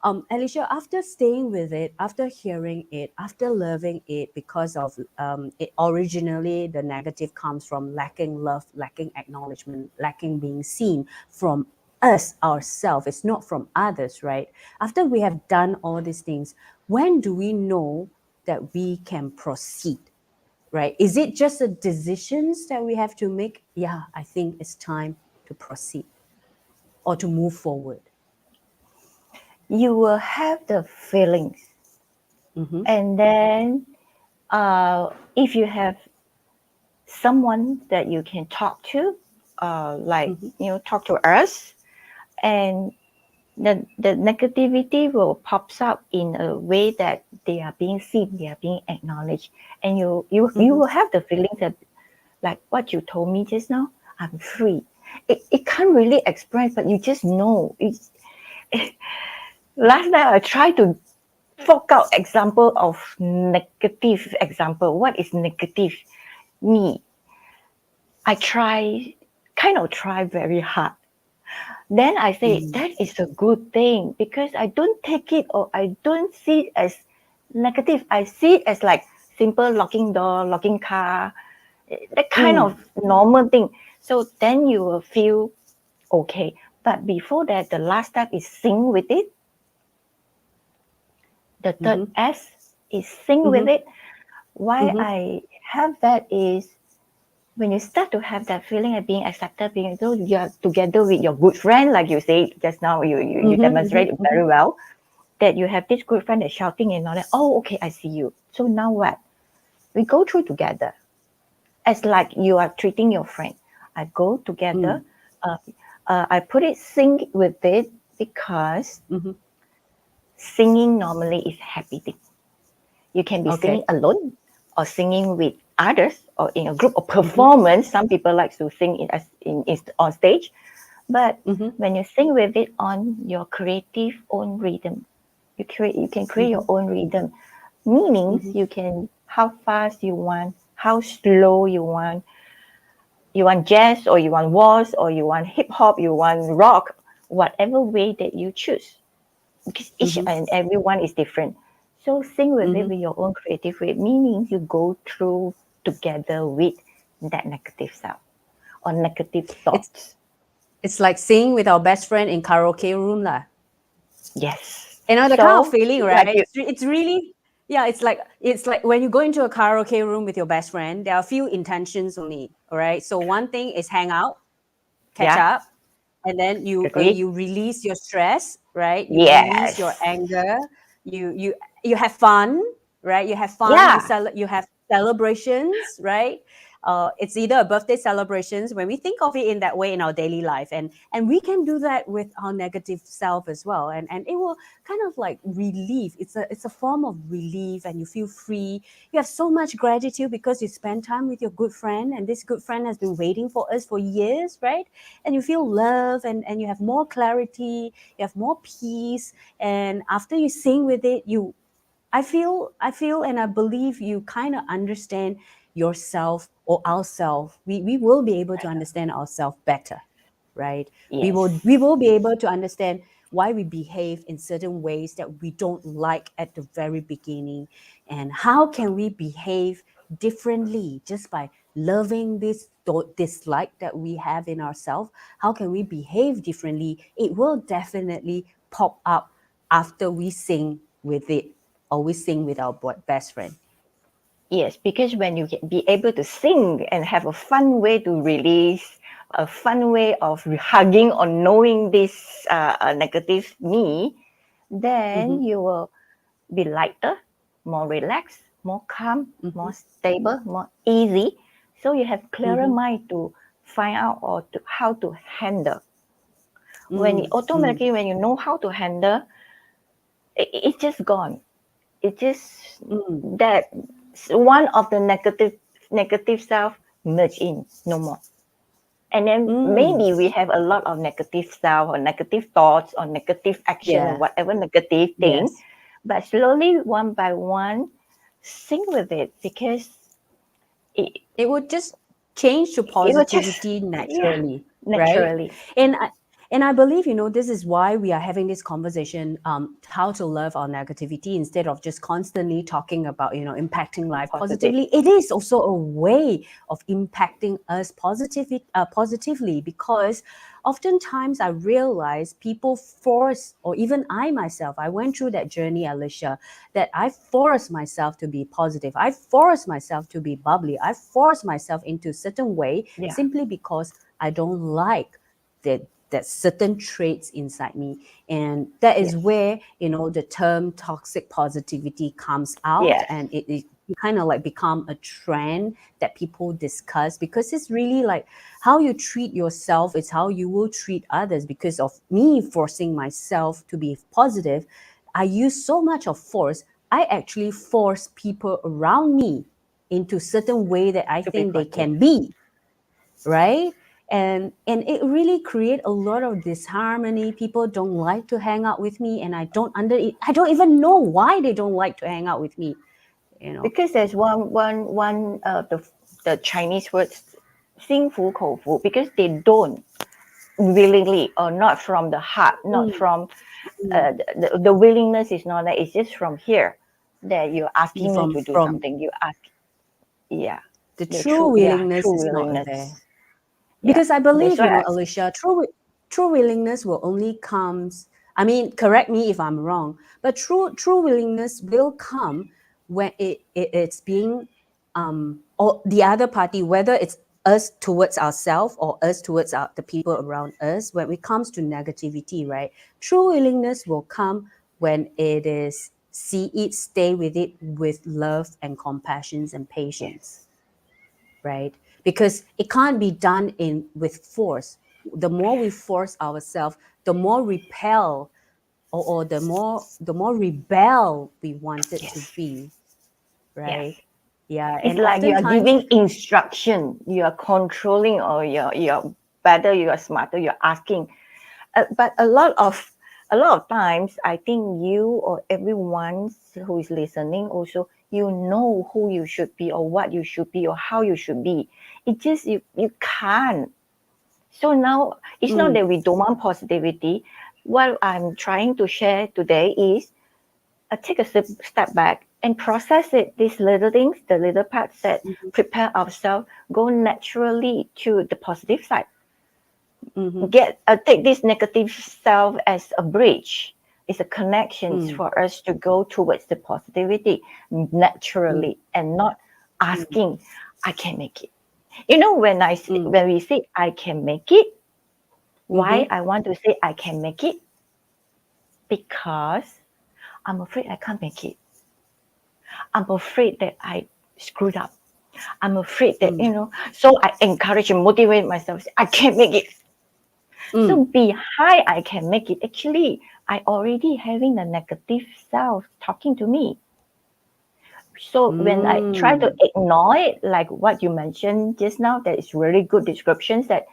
Alycia, after staying with it, after hearing it, after loving it, because of it originally, the negative comes from lacking love, lacking acknowledgement, lacking being seen from us ourselves. It's not from others, right? After we have done all these things, when do we know that we can proceed, right? Is it just the decisions that we have to make? Yeah, I think it's time to proceed or to move forward. You will have the feelings. Mm-hmm. And then if you have someone that you can talk to, talk to us, and the negativity will pops up in a way that they are being seen, they are being acknowledged, and you will have the feeling that, like what you told me just now, I'm free. It can't really express, but you just know. Last night I tried to fork out example of negative example. What is negative? Me. I kind of try very hard. Then I say that is a good thing because I don't take it or I don't see it as negative. I see it as like simple locking door, locking car, that kind of normal thing. So then you will feel okay. But before that, the last step is sing with it. The third S is sing with it. Why I have that is when you start to have that feeling of being accepted, being so you are together with your good friend, like you say just now, you demonstrate very well that you have this good friend that's shouting and all that. Oh, okay, I see you. So now what? We go through together. As like you are treating your friend. I go together. I put it sing with it because singing normally is happy thing. You can be singing alone or singing with others or in a group or performance. Some people like to sing on stage. But when you sing with it on your creative own rhythm, you can create your own rhythm. Meaning you can how fast you want, how slow you want. You want jazz or you want waltz or you want hip hop, you want rock, whatever way that you choose. Because each and everyone is different. So sing with it with your own creative way, meaning you go through together with that negative self or negative thoughts. It's like singing with our best friend in karaoke room lah. Yes. The kind of feeling, right? Like It's really, yeah. It's like when you go into a karaoke room with your best friend, there are a few intentions only. All right. So one thing is hang out, catch up, and then you release your stress, right? You release your anger. You have fun, right? You have fun. You have celebrations, right? It's either a birthday celebrations when we think of it in that way in our daily life, and we can do that with our negative self as well, and it will kind of like relief. It's a form of relief, and you feel free. You have so much gratitude because you spend time with your good friend, and this good friend has been waiting for us for years, right? And you feel love, and you have more clarity, you have more peace, and after you sing with it, I feel and I believe you kind of understand yourself or ourselves. We will be able to understand ourselves better, right? We will be able to understand why we behave in certain ways that we don't like at the very beginning, and how can we behave differently just by loving this dislike that we have in ourselves. How can we behave differently? It will definitely pop up after we sing with it, or we sing with our best friend. Yes, because when you be able to sing and have a fun way to release, a fun way of hugging or knowing this negative me, then Mm-hmm. you will be lighter, more relaxed, more calm, Mm-hmm. more stable, more easy. So you have clearer Mm-hmm. mind to find out or to how to handle. When you, Mm-hmm. automatically when you know how to handle, it's just gone. It just Mm. that one of the negative self merge in, no more. And then Mm. maybe we have a lot of negative self or negative thoughts or negative action or Yeah. whatever negative thing, Yes. but slowly one by one sing with it, because it, It would just change to it will just, positivity yeah, naturally, right? naturally. And I believe, this is why we are having this conversation, how to love our negativity instead of just constantly talking about, impacting life Positive. positively. It is also a way of impacting us positively, because oftentimes I realize people force, or even I myself, I went through that journey, Alycia, that I force myself to be positive. I force myself to be bubbly. I force myself into a certain way Yeah. simply because I don't like that certain traits inside me. And that is Yes. where, the term toxic positivity comes out, Yes. and it kind of like become a trend that people discuss, because it's really like how you treat yourself is how you will treat others. Because of me forcing myself to be positive, I use so much of force. I actually force people around me into certain way that I To be think they positive. can be, right? And it really create a lot of disharmony. People don't like to hang out with me, and I don't even know why they don't like to hang out with me, you know. Because there's one the Chinese words, 心服口服, because they don't willingly or not from the heart, not Mm, from mm. the willingness is not there. It's just from here that you're asking me to do From something. You ask, yeah, the the true willingness true is not there. willingness. Yeah, Because I that's believe, why I, Alycia, true willingness will only comes. I mean, correct me if I'm wrong, but true willingness will come when it's being or the other party, whether it's us towards ourselves or us towards the people around us. When it comes to negativity, right? True willingness will come when it is see it, stay with it with love and compassion and patience, yes, right? Because it can't be done in with force. The more we force ourselves, the more repel, or the more rebel we want it to yes, be, yes. right? Yeah, It's and like you are oftentimes, giving instruction, you are controlling, or you're better, you are smarter, you're asking. But a lot of times, I think you or everyone who is listening also, you know who you should be or what you should be or how you should be. It just you can't. So now it's not mm, that we don't want positivity. What I'm trying to share today is take a step back and process it. These little things, the little parts that mhm, prepare ourselves, go naturally to the positive side. mhm, Take this negative self as a bridge. It's a connection mm, for us to go towards the positivity mm, naturally and not mm, asking, I can make it. You know, mm, when we say I can make it, why mhm, I want to say I can make it? Because I'm afraid I can't make it. I'm afraid that I screwed up. I'm afraid that, mm, so I encourage and motivate myself. I can make it. So mm, behind I can make it, actually, I already having the negative self talking to me. So when I try to mm, ignore it, like what you mentioned just now, that is really good descriptions that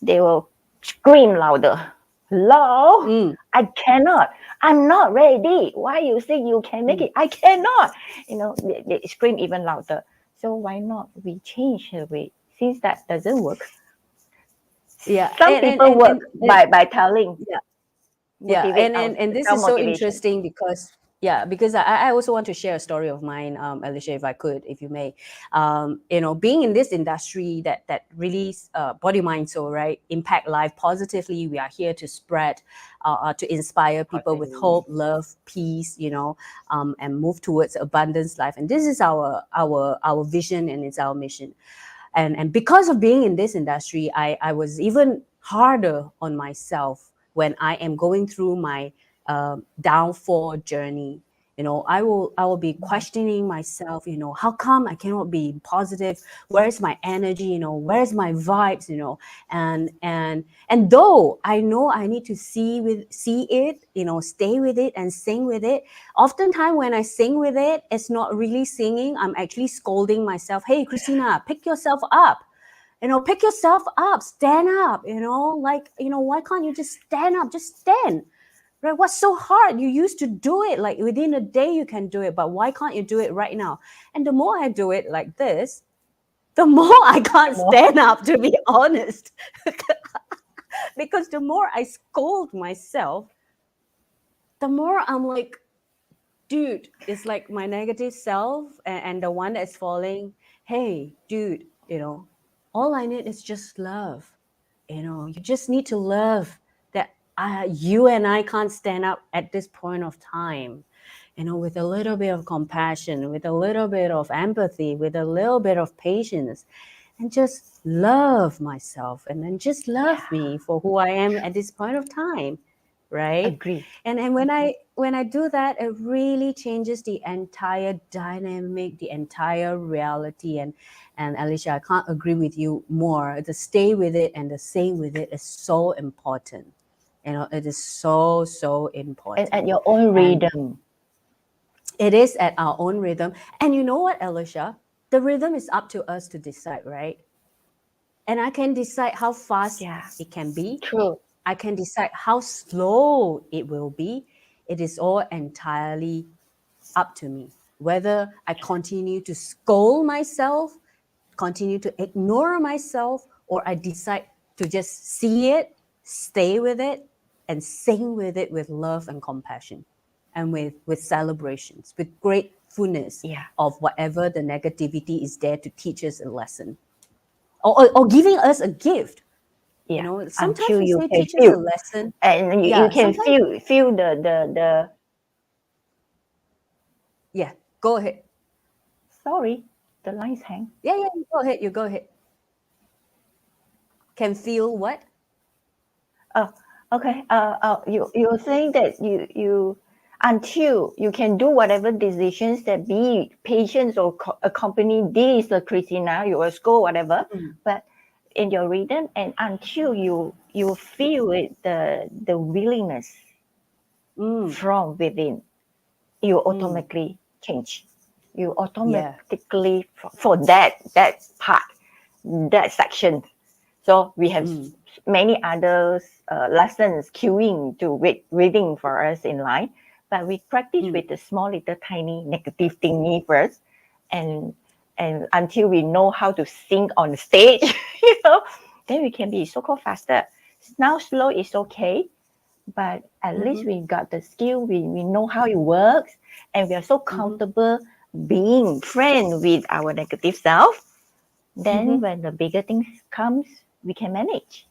they will scream louder. Hello? mm, I cannot. I'm not ready. Why you say you can make mm. it? I cannot. They scream even louder. So why not we change the way? Since that doesn't work, Yeah, some people work and by telling yeah. Yeah, motivate and our this self is so motivation. interesting because Yeah, because I also want to share a story of mine, Alycia, if I could, if you may. Being in this industry that really body, mind, soul, right, impact life positively. We are here to spread, to inspire people with hope, love, peace, and move towards abundance life. And this is our vision, and it's our mission. And because of being in this industry, I was even harder on myself when I am going through my downfall journey. I will be questioning myself. How come I cannot be positive? Where's my energy? Where's my vibes? And though I know I need to see it, stay with it and sing with it. Oftentimes when I sing with it, it's not really singing. I'm actually scolding myself. Hey, Christina, pick yourself up. Pick yourself up, stand up. Why can't you just stand up? Just stand. Right? What's so hard? You used to do it like within a day you can do it, but why can't you do it right now? And the more I do it like this, the more I can't stand up, to be honest. Because the more I scold myself, the more I'm like, dude, it's like my negative self and the one that's falling. Hey, dude, all I need is just love. You just need to love that you and I can't stand up at this point of time. With a little bit of compassion, with a little bit of empathy, with a little bit of patience, and just love myself, and then just love me for who I am at this point of time, right? Agree. And when I do that, it really changes the entire dynamic, the entire reality. And Alycia, I can't agree with you more. The stay with it and the staying with it is so important. It is so important. And at your own rhythm. It is at our own rhythm. And you know what, Alycia? The rhythm is up to us to decide, right? And I can decide how fast it can be. True. I can decide how slow it will be. It is all entirely up to me. Whether I continue to scold myself, continue to ignore myself, or I decide to just see it, stay with it, and sing with it with love and compassion, and with celebrations, with gratefulness of whatever the negativity is there to teach us a lesson, or giving us a gift. Sometimes Until we you say can teach us a feel, lesson. and you can feel the. Yeah, go ahead. Sorry, the lines hang. Yeah, you go ahead. Can feel what? Oh, okay. You're saying that you until you can do whatever decisions that be patients or accompany this, Christina, your school, whatever. But in your rhythm, and until you feel it, the willingness from within, you automatically change. You automatically for that part, that section. So we have many other lessons queuing to reading for us in life, but we practice with the small little tiny negative thingy first, and until we know how to sing on stage, then we can be so-called faster. Now slow is okay, but at least we got the skill, we know how it works, and we are so comfortable being friend with our negative self. Then when the bigger things comes, we can manage.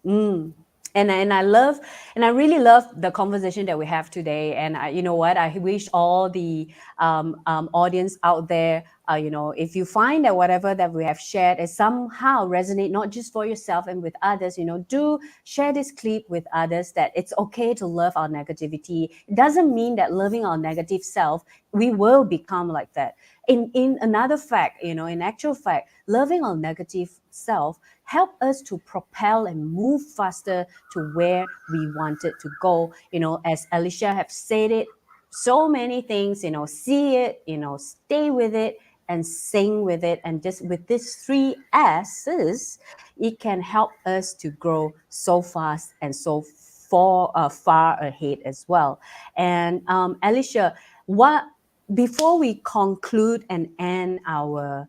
And I really love the conversation that we have today. And you know what? I wish all the audience out there, if you find that whatever that we have shared is somehow resonate, not just for yourself and with others, do share this clip with others, that it's okay to love our negativity. It doesn't mean that loving our negative self, we will become like that. In another fact, in actual fact, loving our negative self help us to propel and move faster to where we wanted to go. As Alycia have said it, so many things, see it, stay with it, and sing with it. And just with these 3 S's, it can help us to grow so fast and so far ahead as well. And Alycia, before we conclude and end our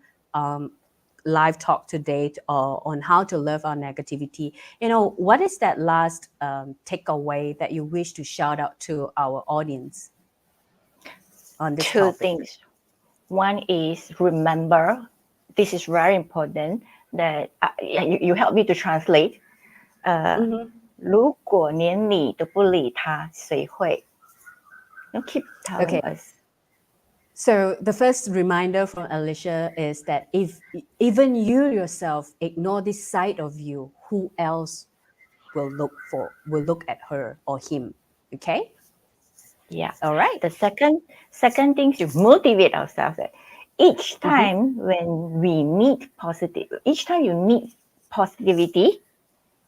live talk today on how to love our negativity, what is that last takeaway that you wish to shout out to our audience? on this Two topic? things. One is remember, this is very important, that you help me to translate. Mhm. 如果连你都不理他，谁会？ You keep telling Okay. us. So the first reminder from Alycia is that if even you yourself ignore this side of you, who else will look at her or him? Okay. Yeah. All right. The second thing to motivate ourselves. Each time when we need each time you need positivity,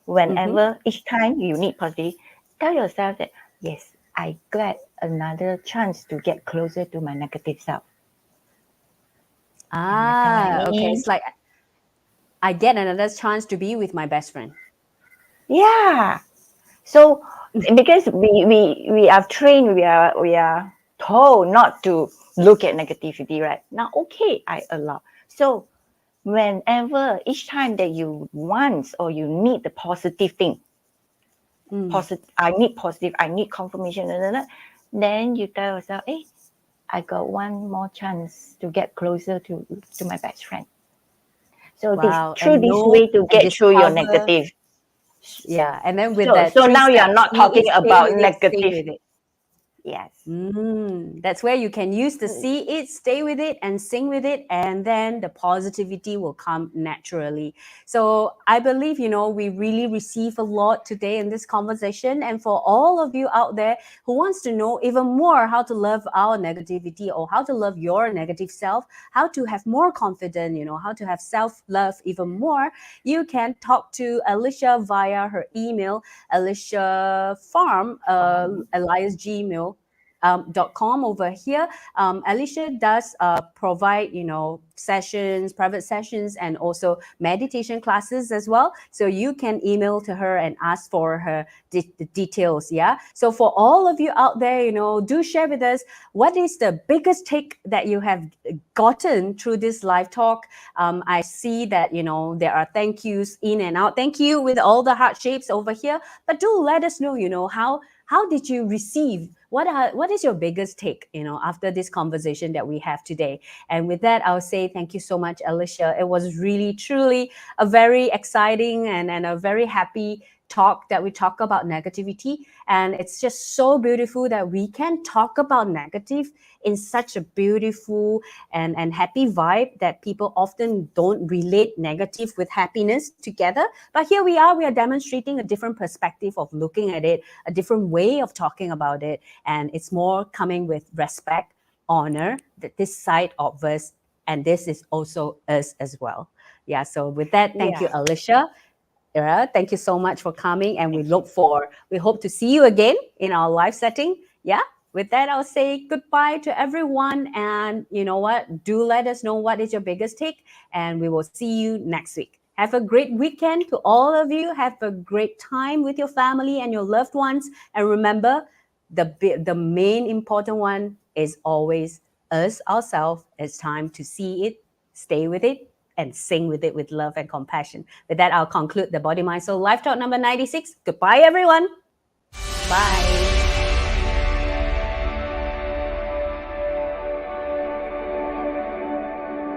whenever each time you need positivity, tell yourself that yes, I get another chance to get closer to my negative self. Understand what I Okay. mean? It's like I get another chance to be with my best friend. Yeah. So because we are trained, we are told not to look at negativity, right? Now, okay, I allow. So whenever each time that you want or you need the positive thing, I need positive, I need confirmation, then you tell yourself, hey, I got one more chance to get closer to my best friend. So Wow. through And this know way to and get through your discover. negative. Yeah. And then with So that three now you are steps, not see it, talking stay about with it, stay negative. with it. Yes. That's where you can use the see it, stay with it, and sing with it, and then the positivity will come naturally. So I believe, we really receive a lot today in this conversation. And for all of you out there who wants to know even more how to love our negativity or how to love your negative self, how to have more confidence, how to have self-love even more, you can talk to Alycia via her email, Alycia Farm, Elias Gmail. .com over here. Alycia does provide, sessions, private sessions, and also meditation classes as well. So you can email to her and ask for her the details. Yeah. So for all of you out there, do share with us what is the biggest take that you have gotten through this live talk. I see that, there are thank yous in and out. Thank you with all the heart shapes over here. But do let us know, how did you receive? What is your biggest take, after this conversation that we have today? And with that, I'll say thank you so much, Alycia. It was really, truly a very exciting and a very happy talk that we talk about negativity. And it's just so beautiful that we can talk about negative in such a beautiful and happy vibe that people often don't relate negative with happiness together. But here we are demonstrating a different perspective of looking at it, a different way of talking about it. And it's more coming with respect, honor, that this side of us, and this is also us as well. Yeah, so with that, thank you, Alycia. Thank you so much for coming, and we hope to see you again in our live setting. Yeah. With that, I'll say goodbye to everyone. And you know what? Do let us know what is your biggest take, and we will see you next week. Have a great weekend to all of you. Have a great time with your family and your loved ones. And remember, the main important one is always us, ourselves. It's time to see it, stay with it, and sing with it with love and compassion. With that, I'll conclude the Body, Mind, Soul Life Talk number 96. Goodbye, everyone. Bye.